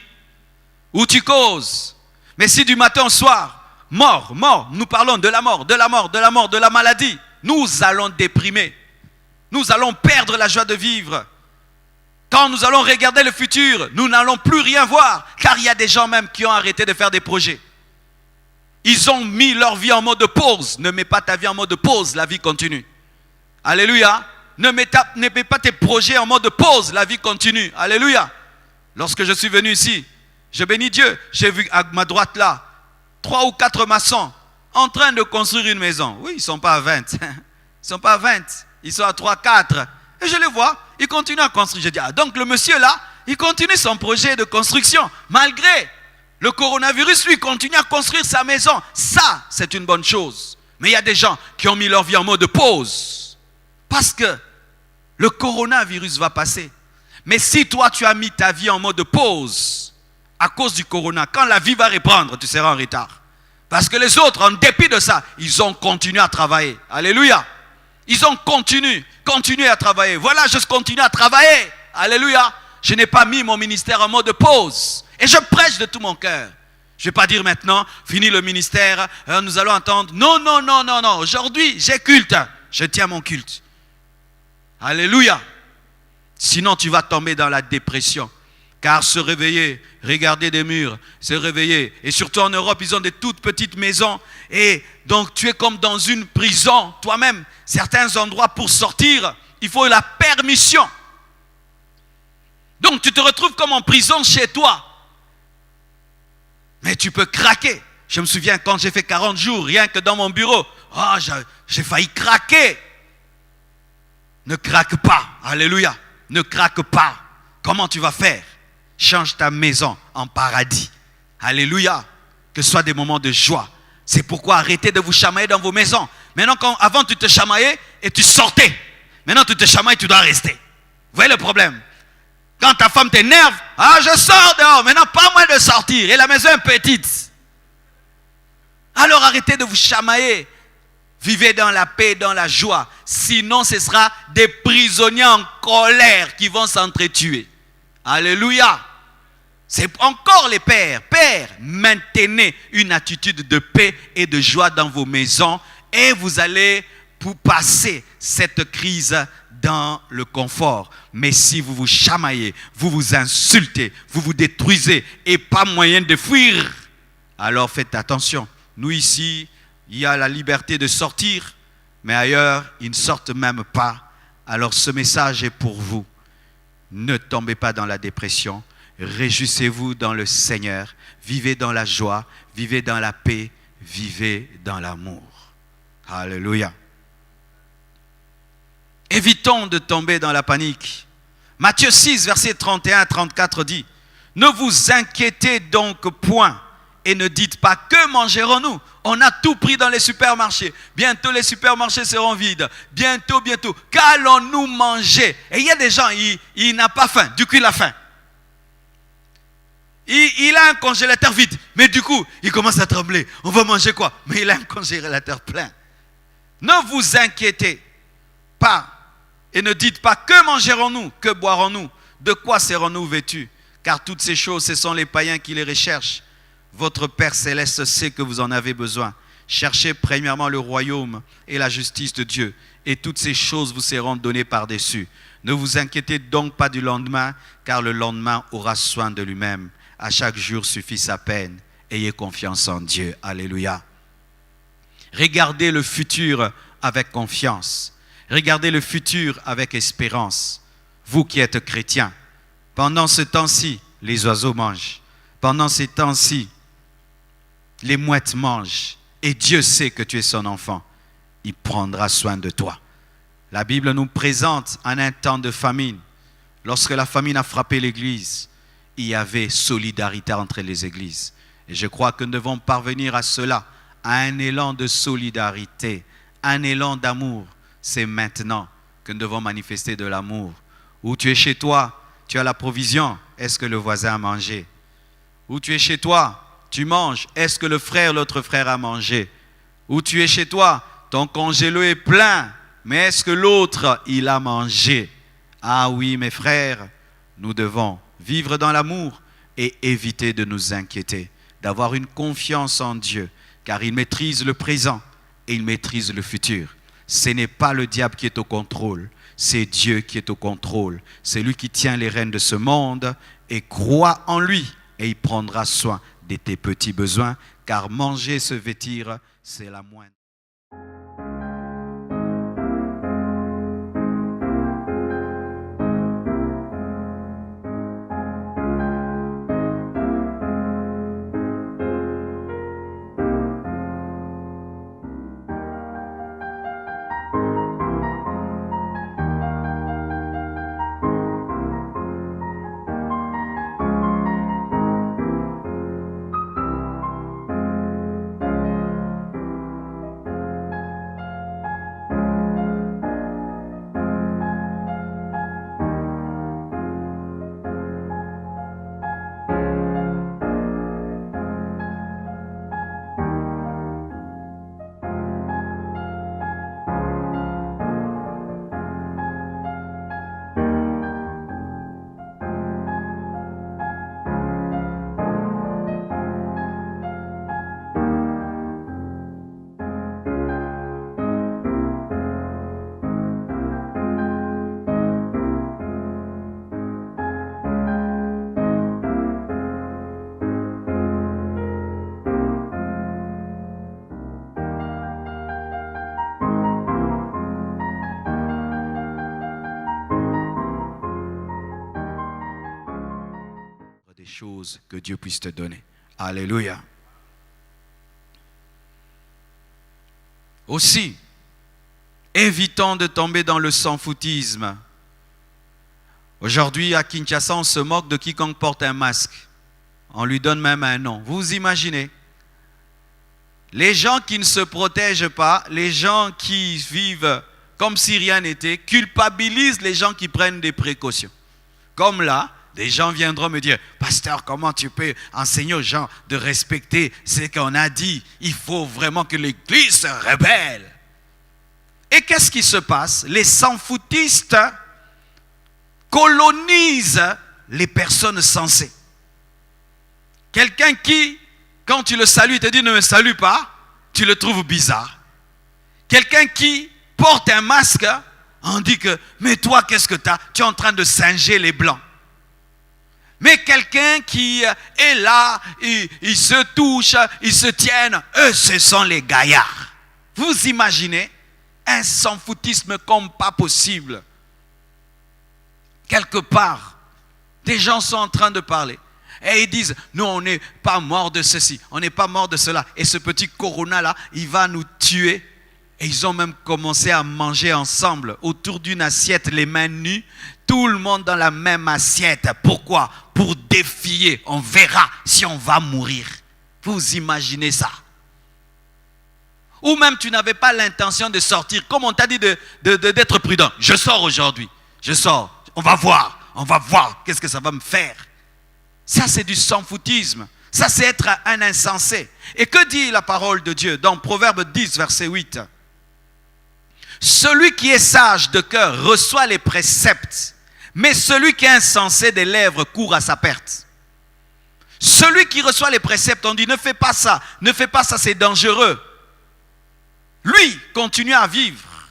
où tu causes. Mais si du matin au soir, mort, nous parlons de la mort, de la mort, de la mort, de la maladie, nous allons déprimer. Nous allons perdre la joie de vivre. Quand nous allons regarder le futur, nous n'allons plus rien voir. Car il y a des gens même qui ont arrêté de faire des projets. Ils ont mis leur vie en mode pause. Ne mets pas ta vie en mode pause, la vie continue. Alléluia. Ne mets pas tes projets en mode pause, la vie continue. Alléluia. Lorsque je suis venu ici, je bénis Dieu. J'ai vu à ma droite là, 3 ou 4 maçons en train de construire une maison. Oui, ils ne sont pas à 20. Ils ne sont pas à 20. Ils sont à 3, 4. Et je les vois, ils continuent à construire. Je dis, ah, donc le monsieur là, il continue son projet de construction. Malgré le coronavirus, lui, il continue à construire sa maison. Ça, c'est une bonne chose. Mais il y a des gens qui ont mis leur vie en mode pause. Parce que le coronavirus va passer. Mais si toi, tu as mis ta vie en mode pause, à cause du corona, quand la vie va reprendre, tu seras en retard. Parce que les autres, en dépit de ça, ils ont continué à travailler. Alléluia. Ils ont continué à travailler. Voilà, je continue à travailler. Alléluia. Je n'ai pas mis mon ministère en mode pause. Et je prêche de tout mon cœur. Je ne vais pas dire maintenant, fini le ministère, nous allons attendre. Non, non, non, non, non. Aujourd'hui, j'ai culte. Je tiens mon culte. Alléluia. Sinon, tu vas tomber dans la dépression. Car se réveiller, regarder des murs, se réveiller. Et surtout en Europe, ils ont des toutes petites maisons. Et donc, tu es comme dans une prison. Toi-même, certains endroits pour sortir, il faut la permission. Donc, tu te retrouves comme en prison chez toi. Mais tu peux craquer. Je me souviens quand j'ai fait 40 jours, rien que dans mon bureau. Oh, j'ai failli craquer. Ne craque pas. Alléluia. Ne craque pas. Comment tu vas faire? Change ta maison en paradis. Alléluia. Que ce soit des moments de joie. C'est pourquoi arrêtez de vous chamailler dans vos maisons. Maintenant, avant tu te chamaillais et tu sortais. Maintenant tu te chamailles, tu dois rester. Vous voyez le problème? Quand ta femme t'énerve, ah je sors dehors. Maintenant pas moins de sortir. Et la maison est petite. Alors arrêtez de vous chamailler. Vivez dans la paix, dans la joie. Sinon ce sera des prisonniers en colère qui vont s'entretuer. Alléluia. C'est encore les pères. Pères, maintenez une attitude de paix et de joie dans vos maisons et vous allez passer cette crise dans le confort. Mais si vous vous chamaillez, vous vous insultez, vous vous détruisez et pas moyen de fuir, alors faites attention. Nous ici, il y a la liberté de sortir, mais ailleurs, ils ne sortent même pas. Alors ce message est pour vous. Ne tombez pas dans la dépression. Réjouissez-vous dans le Seigneur. Vivez dans la joie. Vivez dans la paix. Vivez dans l'amour. Alléluia. Évitons de tomber dans la panique. Matthieu 6, verset 31 à 34 dit: ne vous inquiétez donc point et ne dites pas que mangerons-nous. On a tout pris dans les supermarchés. Bientôt les supermarchés seront vides. Bientôt. Qu'allons-nous manger? Et il y a des gens, il n'a pas faim. Du coup, il a faim. Il a un congélateur vide. Mais du coup, il commence à trembler. On va manger quoi? Mais il a un congélateur plein. Ne vous inquiétez pas. Et ne dites pas que mangerons-nous, que boirons-nous, de quoi serons-nous vêtus? Car toutes ces choses, ce sont les païens qui les recherchent. Votre Père Céleste sait que vous en avez besoin. Cherchez premièrement le royaume et la justice de Dieu, et toutes ces choses vous seront données par-dessus. Ne vous inquiétez donc pas du lendemain, car le lendemain aura soin de lui-même. À chaque jour suffit sa peine. Ayez confiance en Dieu. Alléluia. Regardez le futur avec confiance. Regardez le futur avec espérance. Vous qui êtes chrétiens, pendant ce temps-ci, les oiseaux mangent. Pendant ces temps-ci, les mouettes mangent. Et Dieu sait que tu es son enfant. Il prendra soin de toi. La Bible nous présente en un temps de famine. Lorsque la famine a frappé l'Église, il y avait solidarité entre les églises. Et je crois que nous devons parvenir à cela, à un élan de solidarité, un élan d'amour. C'est maintenant que nous devons manifester de l'amour. Où tu es chez toi, tu as la provision. Est-ce que le voisin a mangé? Où tu es chez toi, tu manges. Est-ce que le frère, l'autre frère a mangé? Où tu es chez toi, ton congélo est plein. Mais est-ce que l'autre, il a mangé? Ah oui, mes frères, nous devons vivre dans l'amour et éviter de nous inquiéter, d'avoir une confiance en Dieu, car il maîtrise le présent et il maîtrise le futur. Ce n'est pas le diable qui est au contrôle, c'est Dieu qui est au contrôle. C'est lui qui tient les rênes de ce monde et crois en lui et il prendra soin de tes petits besoins, car manger, se vêtir, c'est la moindre. Choses que Dieu puisse te donner. Alléluia. Aussi, évitons de tomber dans le sans-foutisme. Aujourd'hui, à Kinshasa, on se moque de quiconque porte un masque. On lui donne même un nom. Vous imaginez? Les gens qui ne se protègent pas, les gens qui vivent comme si rien n'était, culpabilisent les gens qui prennent des précautions. Comme là, des gens viendront me dire, pasteur, comment tu peux enseigner aux gens de respecter ce qu'on a dit? Il faut vraiment que l'Église se rebelle. Et qu'est-ce qui se passe? Les sans-foutistes colonisent les personnes sensées. Quelqu'un qui, quand tu le salues, te dit ne me salue pas, tu le trouves bizarre. Quelqu'un qui porte un masque, on dit que, mais toi, qu'est-ce que tu as? Tu es en train de singer les blancs. Mais quelqu'un qui est là, il se touche, ils se tiennent, eux, ce sont les gaillards. Vous imaginez un sans-foutisme comme pas possible. Quelque part, des gens sont en train de parler. Et ils disent, nous, on n'est pas mort de ceci, on n'est pas mort de cela. Et ce petit corona-là, il va nous tuer. Et ils ont même commencé à manger ensemble, autour d'une assiette, les mains nues. Tout le monde dans la même assiette. Pourquoi? Pour défier. On verra si on va mourir. Vous imaginez ça? Ou même tu n'avais pas l'intention de sortir. Comme on t'a dit d'être prudent. Je sors aujourd'hui. Je sors. On va voir. On va voir. Qu'est-ce que ça va me faire? Ça, c'est du sans-foutisme. Ça, c'est être un insensé. Et que dit la parole de Dieu dans Proverbe 10, verset 8? Celui qui est sage de cœur reçoit les préceptes, mais celui qui est insensé des lèvres court à sa perte. Celui qui reçoit les préceptes, on dit ne fais pas ça, c'est dangereux. Lui continue à vivre,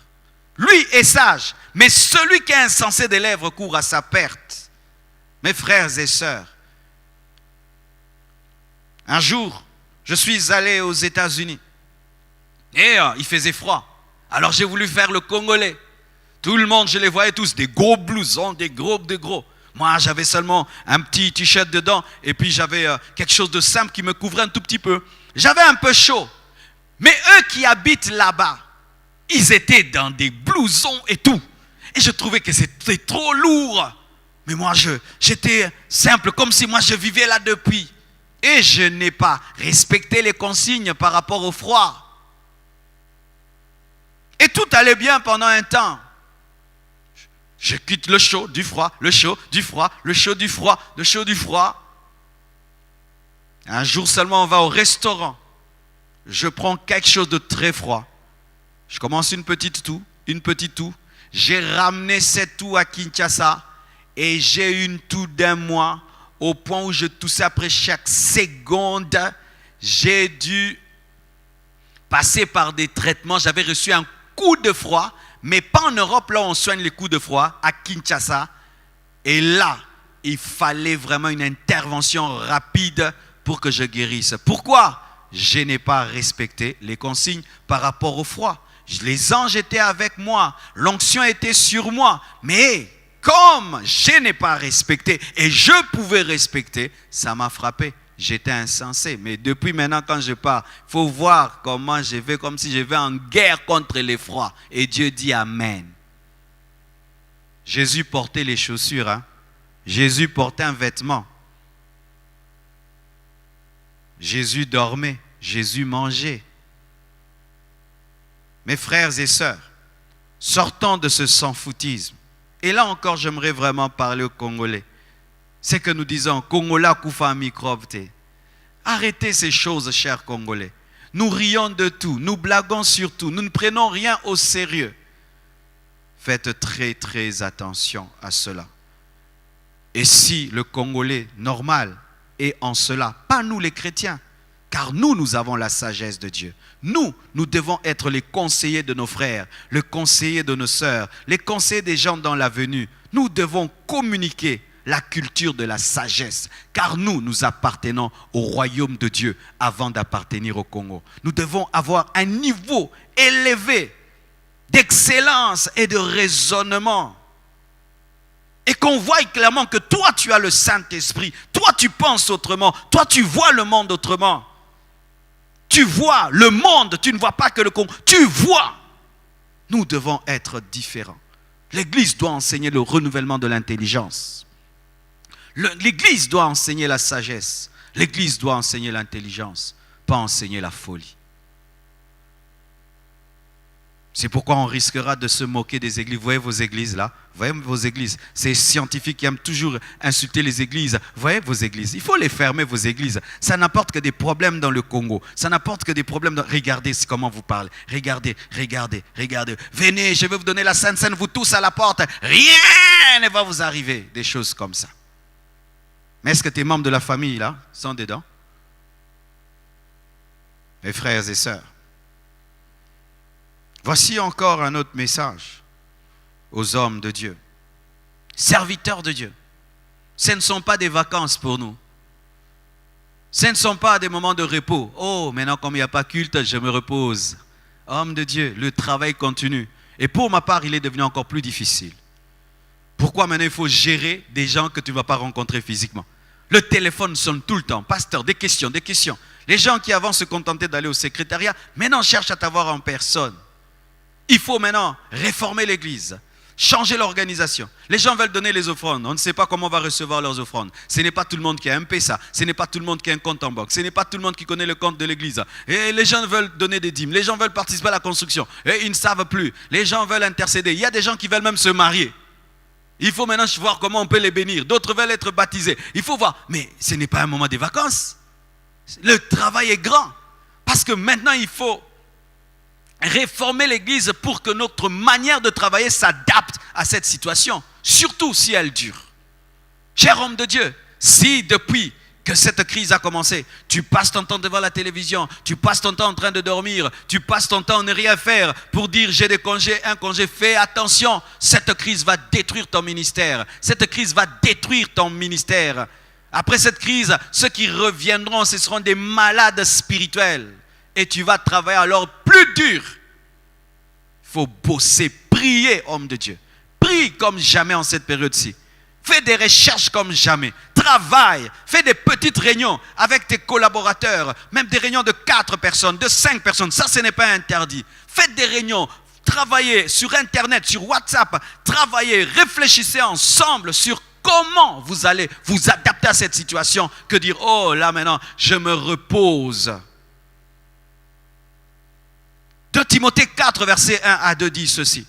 lui est sage, mais celui qui est insensé des lèvres court à sa perte. Mes frères et sœurs, un jour, je suis allé aux États-Unis Et il faisait froid. Alors j'ai voulu faire le Congolais. Tout le monde, je les voyais tous, des gros blousons, des gros. Moi, j'avais seulement un petit t-shirt dedans et puis j'avais quelque chose de simple qui me couvrait un tout petit peu. J'avais un peu chaud. Mais eux qui habitent là-bas, ils étaient dans des blousons et tout. Et je trouvais que c'était trop lourd. Mais moi, j'étais simple, comme si moi je vivais là depuis. Et je n'ai pas respecté les consignes par rapport au froid. Et tout allait bien pendant un temps. Je quitte le chaud, du froid, le chaud, du froid, le chaud, du froid, le chaud, du froid. Un jour seulement, on va au restaurant. Je prends quelque chose de très froid. Je commence une petite toux. J'ai ramené cette toux à Kinshasa et j'ai une toux d'un mois au point où je toussais après chaque seconde. J'ai dû passer par des traitements. J'avais reçu un coup de froid, mais pas en Europe, là on soigne les coups de froid, à Kinshasa. Et là, il fallait vraiment une intervention rapide pour que je guérisse. Pourquoi? Je n'ai pas respecté les consignes par rapport au froid. Les anges étaient avec moi, l'onction était sur moi, mais comme je n'ai pas respecté et je pouvais respecter, ça m'a frappé. J'étais insensé. Mais depuis maintenant, quand je pars, il faut voir comment je vais, comme si je vais en guerre contre les froids. Et Dieu dit Amen. Jésus portait les chaussures. Hein? Jésus portait un vêtement. Jésus dormait. Jésus mangeait. Mes frères et sœurs, sortons de ce sans-foutisme. Et là encore, j'aimerais vraiment parler aux Congolais. C'est que nous disons, Congola koufa microbe. Arrêtez ces choses, chers Congolais. Nous rions de tout, nous blaguons sur tout, nous ne prenons rien au sérieux. Faites très très attention à cela. Et si le Congolais normal est en cela, pas nous les chrétiens, car nous avons la sagesse de Dieu. Nous devons être les conseillers de nos frères, les conseillers de nos sœurs, les conseillers des gens dans la venue. Nous devons communiquer la culture de la sagesse, car nous appartenons au royaume de Dieu avant d'appartenir au Congo. Nous devons avoir un niveau élevé d'excellence et de raisonnement. Et qu'on voie clairement que toi tu as le Saint-Esprit, toi tu penses autrement, toi tu vois le monde autrement. Tu vois le monde, tu ne vois pas que le Congo, tu vois. Nous devons être différents. L'Église doit enseigner le renouvellement de l'intelligence. L'Église doit enseigner la sagesse. L'Église doit enseigner l'intelligence, pas enseigner la folie. C'est pourquoi on risquera de se moquer des églises. Vous voyez vos églises là? Vous voyez vos églises? Ces scientifiques qui aiment toujours insulter les églises. Vous voyez vos églises? Il faut les fermer, vos églises. Ça n'apporte que des problèmes dans le Congo. Ça n'apporte que des problèmes. Regardez comment vous parlez. Regardez. Venez, je vais vous donner la Sainte Seine, vous tous à la porte. Rien ne va vous arriver. Des choses comme ça. Mais est-ce que tes membres de la famille là sont dedans? Mes frères et sœurs. Voici encore un autre message aux hommes de Dieu, serviteurs de Dieu. Ce ne sont pas des vacances pour nous. Ce ne sont pas des moments de repos. Oh, maintenant comme il n'y a pas culte, je me repose. Homme de Dieu, le travail continue. Et pour ma part, il est devenu encore plus difficile. Pourquoi maintenant il faut gérer des gens que tu ne vas pas rencontrer physiquement? Le téléphone sonne tout le temps. Pasteur, des questions. Les gens qui avant se contentaient d'aller au secrétariat, maintenant cherchent à t'avoir en personne. Il faut maintenant réformer l'église, changer l'organisation. Les gens veulent donner les offrandes. On ne sait pas comment on va recevoir leurs offrandes. Ce n'est pas tout le monde qui a un PESA. Ce n'est pas tout le monde qui a un compte en banque. Ce n'est pas tout le monde qui connaît le compte de l'église. Et les gens veulent donner des dîmes. Les gens veulent participer à la construction. Et ils ne savent plus. Les gens veulent intercéder. Il y a des gens qui veulent même se marier. Il faut maintenant voir comment on peut les bénir. D'autres veulent être baptisés. Il faut voir. Mais ce n'est pas un moment des vacances. Le travail est grand. Parce que maintenant, il faut réformer l'église pour que notre manière de travailler s'adapte à cette situation. Surtout si elle dure. Cher homme de Dieu, si depuis que cette crise a commencé, tu passes ton temps devant la télévision, tu passes ton temps en train de dormir, tu passes ton temps à ne rien faire pour dire j'ai des congés, un congé, fais attention, cette crise va détruire ton ministère. Cette crise va détruire ton ministère. Après cette crise, ceux qui reviendront, ce seront des malades spirituels. Et tu vas travailler alors plus dur. Il faut bosser, prier, homme de Dieu. Prie comme jamais en cette période-ci. Fais des recherches comme jamais. Travaille. Fais des petites réunions avec tes collaborateurs. Même des réunions de 4 personnes, de 5 personnes. Ça, ce n'est pas interdit. Faites des réunions. Travaillez sur Internet, sur WhatsApp. Travaillez, réfléchissez ensemble sur comment vous allez vous adapter à cette situation. Que dire, oh là maintenant, je me repose. 2 Timothée 4, versets 1 à 2 dit ceci.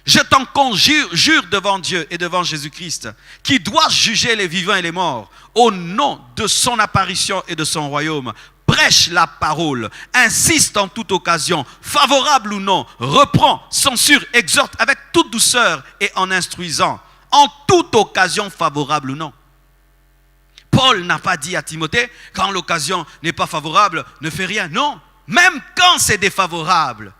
Je t'en conjure, jure devant Dieu et devant Jésus-Christ, qui doit juger les vivants et les morts, au nom de son apparition et de son royaume. Prêche la parole, insiste en toute occasion, favorable ou non, reprend, censure, exhorte avec toute douceur et en instruisant, en toute occasion favorable ou non. Paul n'a pas dit à Timothée, quand l'occasion n'est pas favorable, ne fais rien. Non, même quand c'est défavorable.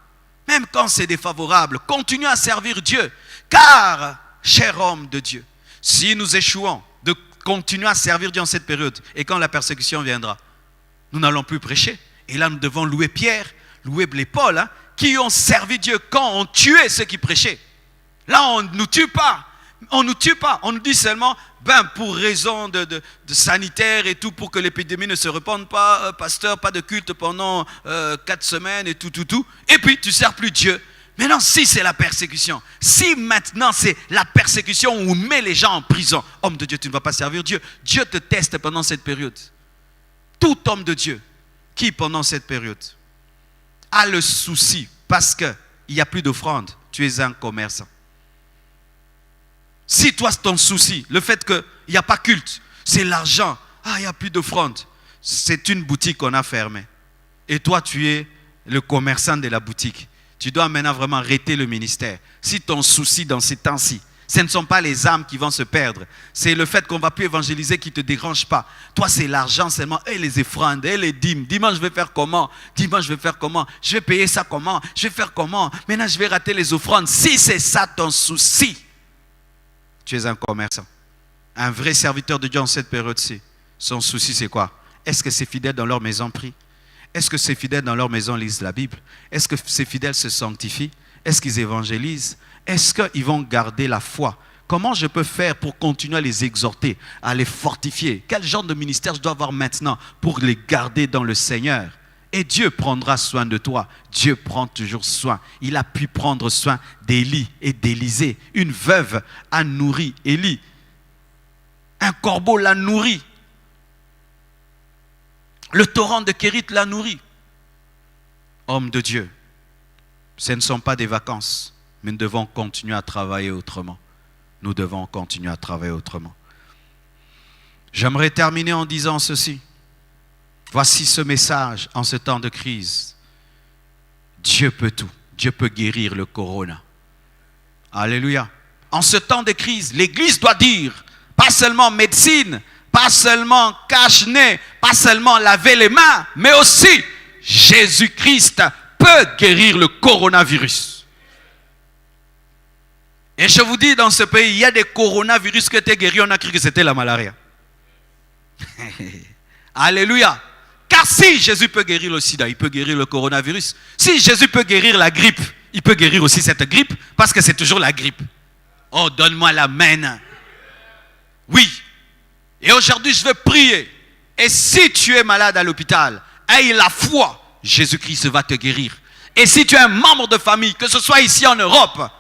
Même quand c'est défavorable, continue à servir Dieu. Car, cher homme de Dieu, si nous échouons de continuer à servir Dieu en cette période, et quand la persécution viendra, nous n'allons plus prêcher. Et là, nous devons louer Pierre, louer les Paul, qui ont servi Dieu quand on tuait ceux qui prêchaient. Là, on ne nous tue pas. On ne nous tue pas. On nous dit seulement, pour raison de sanitaire et tout, pour que l'épidémie ne se répande pas, pasteur, pas de culte pendant 4 semaines et tout. Et puis, tu ne sers plus Dieu. Maintenant, si c'est la persécution, si maintenant c'est la persécution où on met les gens en prison, homme de Dieu, tu ne vas pas servir Dieu. Dieu te teste pendant cette période. Tout homme de Dieu qui, pendant cette période, a le souci, parce qu'il n'y a plus d'offrande, tu es un commerçant. Si toi, ton souci, le fait qu'il n'y a pas culte, c'est l'argent, il n'y a plus d'offrande, c'est une boutique qu'on a fermée. Et toi, tu es le commerçant de la boutique. Tu dois maintenant vraiment arrêter le ministère. Si ton souci dans ces temps-ci, ce ne sont pas les âmes qui vont se perdre, c'est le fait qu'on ne va plus évangéliser qui ne te dérange pas. Toi, c'est l'argent seulement, et les offrandes, et les dîmes. Dimanche, je vais faire comment? Dimanche, je vais faire comment? Je vais payer ça comment? Je vais faire comment? Maintenant, je vais rater les offrandes. Si c'est ça ton souci, tu es un commerçant. Un vrai serviteur de Dieu en cette période-ci, son souci c'est quoi? Est-ce que ces fidèles dans leur maison prient? Est-ce que ces fidèles dans leur maison lisent la Bible? Est-ce que ces fidèles se sanctifient? Est-ce qu'ils évangélisent? Est-ce qu'ils vont garder la foi? Comment je peux faire pour continuer à les exhorter, à les fortifier? Quel genre de ministère je dois avoir maintenant pour les garder dans le Seigneur? Et Dieu prendra soin de toi. Dieu prend toujours soin. Il a pu prendre soin d'Élie et d'Élisée. Une veuve a nourri Élie. Un corbeau l'a nourri. Le torrent de Kérit l'a nourri. Homme de Dieu, ce ne sont pas des vacances, mais nous devons continuer à travailler autrement. Nous devons continuer à travailler autrement. J'aimerais terminer en disant ceci. Voici ce message en ce temps de crise. Dieu peut tout. Dieu peut guérir le corona. Alléluia. En ce temps de crise, l'Église doit dire, pas seulement médecine, pas seulement cache-nez, pas seulement laver les mains, mais aussi Jésus-Christ peut guérir le coronavirus. Et je vous dis, dans ce pays, il y a des coronavirus qui étaient guéris, on a cru que c'était la malaria. Alléluia. Car si Jésus peut guérir le sida, il peut guérir le coronavirus. Si Jésus peut guérir la grippe, il peut guérir aussi cette grippe, parce que c'est toujours la grippe. Oh, donne-moi l'amen. Oui. Et aujourd'hui, je veux prier. Et si tu es malade à l'hôpital, aie la foi, Jésus-Christ va te guérir. Et si tu es un membre de famille, que ce soit ici en Europe,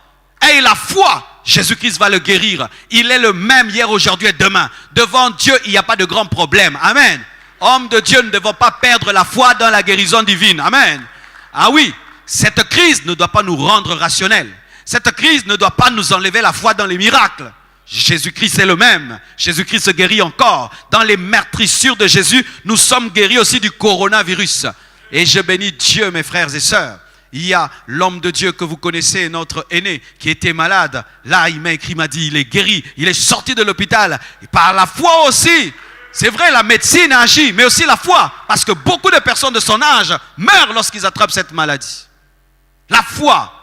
aie la foi, Jésus-Christ va le guérir. Il est le même hier, aujourd'hui et demain. Devant Dieu, il n'y a pas de grand problème. Amen. Hommes de Dieu, ne devons pas perdre la foi dans la guérison divine. Amen. Ah oui, cette crise ne doit pas nous rendre rationnels. Cette crise ne doit pas nous enlever la foi dans les miracles. Jésus-Christ est le même. Jésus-Christ se guérit encore. Dans les meurtrissures de Jésus, nous sommes guéris aussi du coronavirus. Et je bénis Dieu, mes frères et sœurs. Il y a l'homme de Dieu que vous connaissez, notre aîné, qui était malade. Là, il m'a écrit, il m'a dit, il est guéri. Il est sorti de l'hôpital. Et par la foi aussi. C'est vrai, la médecine agit, mais aussi la foi. Parce que beaucoup de personnes de son âge meurent lorsqu'ils attrapent cette maladie. La foi.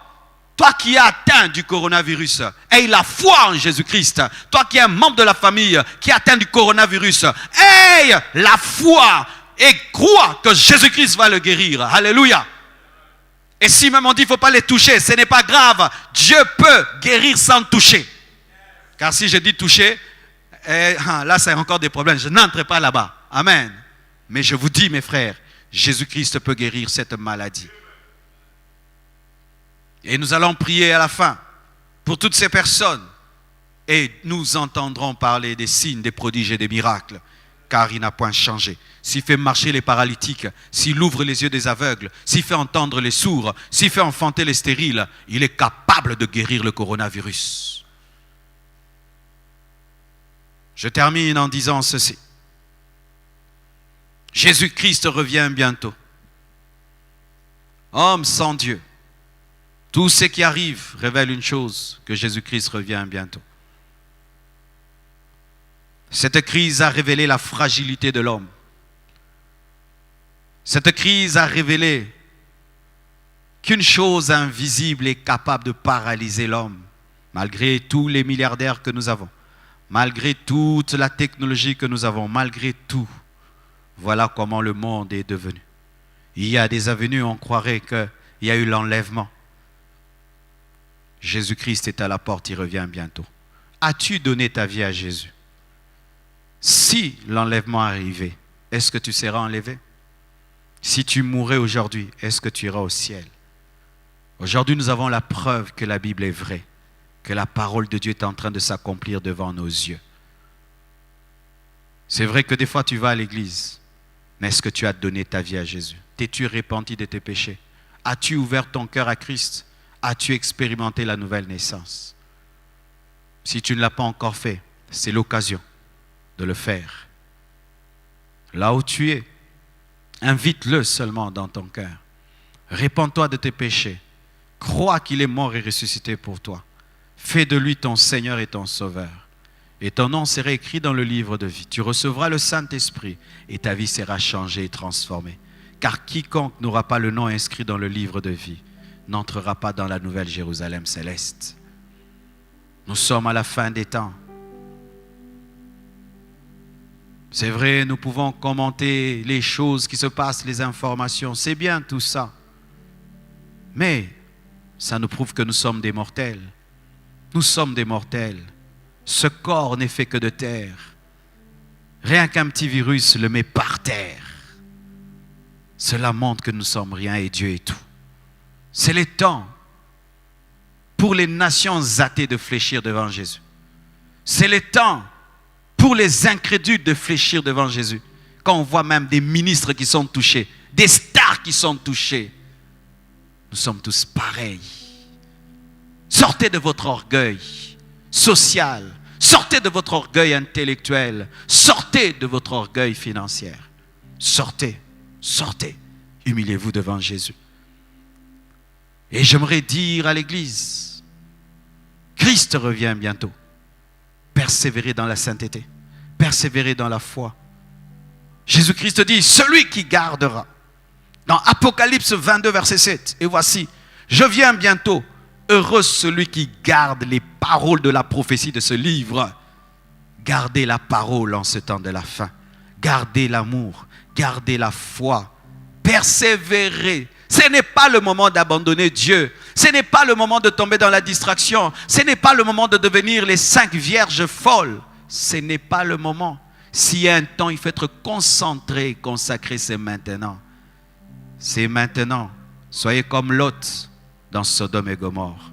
Toi qui es atteint du coronavirus, aie la foi en Jésus-Christ. Toi qui es un membre de la famille qui est atteint du coronavirus, aie la foi et crois que Jésus-Christ va le guérir. Alléluia. Et si même on dit qu'il ne faut pas les toucher, ce n'est pas grave. Dieu peut guérir sans toucher. Car si je dis toucher, là c'est encore des problèmes. Je n'entre pas là-bas. Amen. Mais je vous dis, mes frères, Jésus-Christ peut guérir cette maladie. Et nous allons prier à la fin pour toutes ces personnes. Et nous entendrons parler des signes, des prodiges et des miracles. Car il n'a point changé. S'il fait marcher les paralytiques, s'il ouvre les yeux des aveugles, s'il fait entendre les sourds, s'il fait enfanter les stériles, il est capable de guérir le coronavirus. Je termine en disant ceci. Jésus-Christ revient bientôt. Homme sans Dieu. Tout ce qui arrive révèle une chose, que Jésus-Christ revient bientôt. Cette crise a révélé la fragilité de l'homme. Cette crise a révélé qu'une chose invisible est capable de paralyser l'homme, malgré tous les milliardaires que nous avons, malgré toute la technologie que nous avons, malgré tout. Voilà comment le monde est devenu. Il y a des avenues, on croirait qu'il y a eu l'enlèvement. Jésus-Christ est à la porte, il revient bientôt. As-tu donné ta vie à Jésus? Si l'enlèvement arrivait, est-ce que tu seras enlevé? Si tu mourais aujourd'hui, est-ce que tu iras au ciel? Aujourd'hui, nous avons la preuve que la Bible est vraie, que la parole de Dieu est en train de s'accomplir devant nos yeux. C'est vrai que des fois tu vas à l'église, mais est-ce que tu as donné ta vie à Jésus? T'es-tu repenti de tes péchés? As-tu ouvert ton cœur à Christ? As-tu expérimenté la nouvelle naissance? Si tu ne l'as pas encore fait, c'est l'occasion de le faire. Là où tu es, invite-le seulement dans ton cœur. Répands-toi de tes péchés. Crois qu'il est mort et ressuscité pour toi. Fais de lui ton Seigneur et ton Sauveur. Et ton nom sera écrit dans le livre de vie. Tu recevras le Saint-Esprit et ta vie sera changée et transformée. Car quiconque n'aura pas le nom inscrit dans le livre de vie n'entrera pas dans la nouvelle Jérusalem céleste. Nous sommes à la fin des temps. C'est vrai, nous pouvons commenter les choses qui se passent, les informations. C'est bien tout ça. Mais ça nous prouve que nous sommes des mortels. Nous sommes des mortels. Ce corps n'est fait que de terre. Rien qu'un petit virus le met par terre. Cela montre que nous sommes rien et Dieu est tout. C'est le temps pour les nations athées de fléchir devant Jésus. C'est le temps pour les incrédules de fléchir devant Jésus. Quand on voit même des ministres qui sont touchés, des stars qui sont touchés, nous sommes tous pareils. Sortez de votre orgueil social, sortez de votre orgueil intellectuel, sortez de votre orgueil financier. Sortez, sortez, humiliez-vous devant Jésus. Et j'aimerais dire à l'Église, Christ revient bientôt. Persévérer dans la sainteté, persévérer dans la foi. Jésus-Christ dit, celui qui gardera. Dans Apocalypse 22, verset 7, et voici, je viens bientôt, heureux celui qui garde les paroles de la prophétie de ce livre. Gardez la parole en ce temps de la fin. Gardez l'amour, gardez la foi, persévérez. Ce n'est pas le moment d'abandonner Dieu. Ce n'est pas le moment de tomber dans la distraction. Ce n'est pas le moment de devenir les 5 vierges folles. Ce n'est pas le moment. S'il y a un temps, il faut être concentré, consacré, c'est maintenant. C'est maintenant. Soyez comme Lot dans Sodome et Gomorrhe.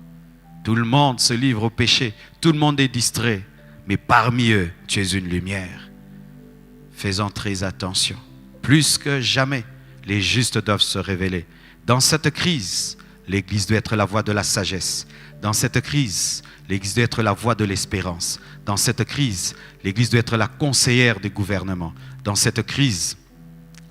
Tout le monde se livre au péché. Tout le monde est distrait. Mais parmi eux, tu es une lumière. Faisons très attention. Plus que jamais, les justes doivent se révéler. Dans cette crise, l'Église doit être la voix de la sagesse. Dans cette crise, l'Église doit être la voix de l'espérance. Dans cette crise, l'Église doit être la conseillère du gouvernement. Dans cette crise,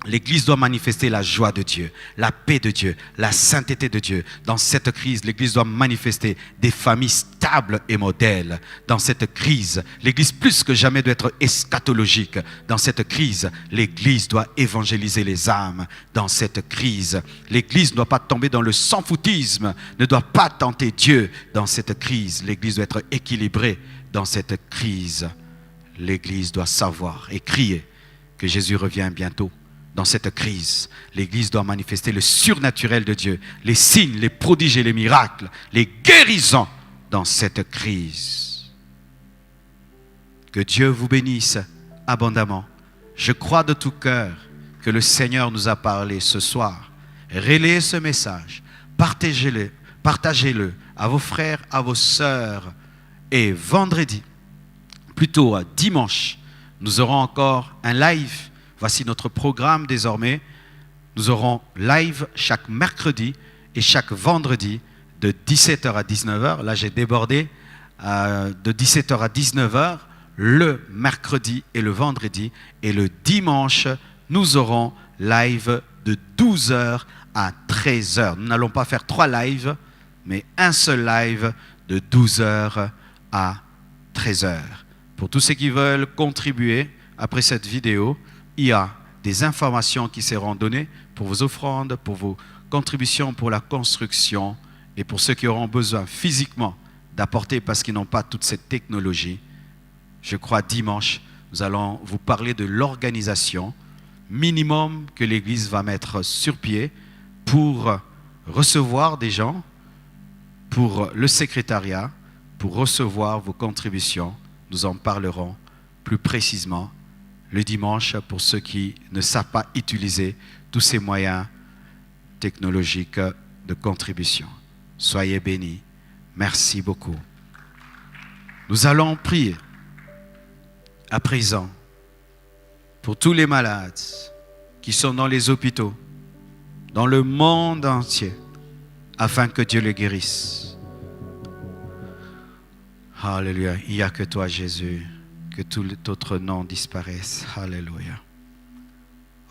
l'Église doit manifester la joie de Dieu, la paix de Dieu, la sainteté de Dieu. Dans cette crise, l'Église doit manifester des familles stables et modèles. Dans cette crise, l'Église plus que jamais doit être eschatologique. Dans cette crise, l'Église doit évangéliser les âmes. Dans cette crise, l'Église ne doit pas tomber dans le sans-foutisme, ne doit pas tenter Dieu. Dans cette crise, l'Église doit être équilibrée. Dans cette crise, l'Église doit savoir et crier que Jésus revient bientôt. dans cette crise. L'Église doit manifester le surnaturel de Dieu, les signes, les prodiges et les miracles, les guérisons dans cette crise. Que Dieu vous bénisse abondamment. Je crois de tout cœur que le Seigneur nous a parlé ce soir. Relayez ce message, partagez-le à vos frères, à vos sœurs. Et vendredi, plutôt dimanche, nous aurons encore un live. Voici notre programme désormais. Nous aurons live chaque mercredi et chaque vendredi de 17h à 19h. Là, j'ai débordé de 17h à 19h le mercredi et le vendredi. Et le dimanche, nous aurons live de 12h à 13h. Nous n'allons pas faire 3 lives, mais un seul live de 12h à 13h. Pour tous ceux qui veulent contribuer après cette vidéo, il y a des informations qui seront données pour vos offrandes, pour vos contributions pour la construction et pour ceux qui auront besoin physiquement d'apporter parce qu'ils n'ont pas toute cette technologie. Je crois dimanche, nous allons vous parler de l'organisation minimum que l'Église va mettre sur pied pour recevoir des gens, pour le secrétariat, pour recevoir vos contributions. Nous en parlerons plus précisément le dimanche pour ceux qui ne savent pas utiliser tous ces moyens technologiques de contribution. Soyez bénis. Merci beaucoup. Nous allons prier à présent pour tous les malades qui sont dans les hôpitaux, dans le monde entier, afin que Dieu les guérisse. Alléluia. Il n'y a que toi, Jésus. Que tout autre nom disparaisse. Alléluia.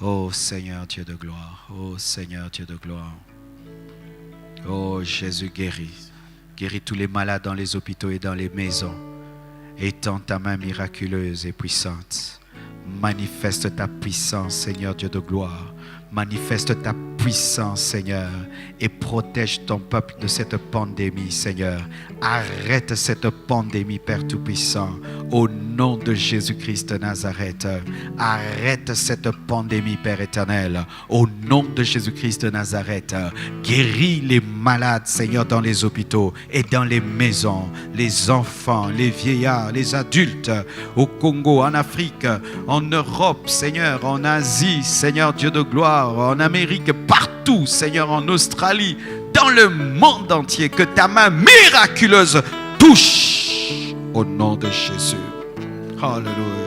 Oh Seigneur Dieu de gloire. Oh Seigneur Dieu de gloire. Oh Jésus, guéris. Guéris tous les malades dans les hôpitaux et dans les maisons. Étends ta main miraculeuse et puissante. Manifeste ta puissance, Seigneur Dieu de gloire. Manifeste ta puissance, Seigneur, et protège ton peuple de cette pandémie, Seigneur. Arrête cette pandémie, Père Tout-Puissant, au nom de Jésus-Christ de Nazareth. Arrête cette pandémie, Père éternel, au nom de Jésus-Christ de Nazareth. Guéris les malades, Seigneur, dans les hôpitaux et dans les maisons, les enfants, les vieillards, les adultes, au Congo, en Afrique, en Europe, Seigneur, en Asie, Seigneur Dieu de gloire, en Amérique, partout, Seigneur, en Australie, dans le monde entier, que ta main miraculeuse touche au nom de Jésus. Alléluia.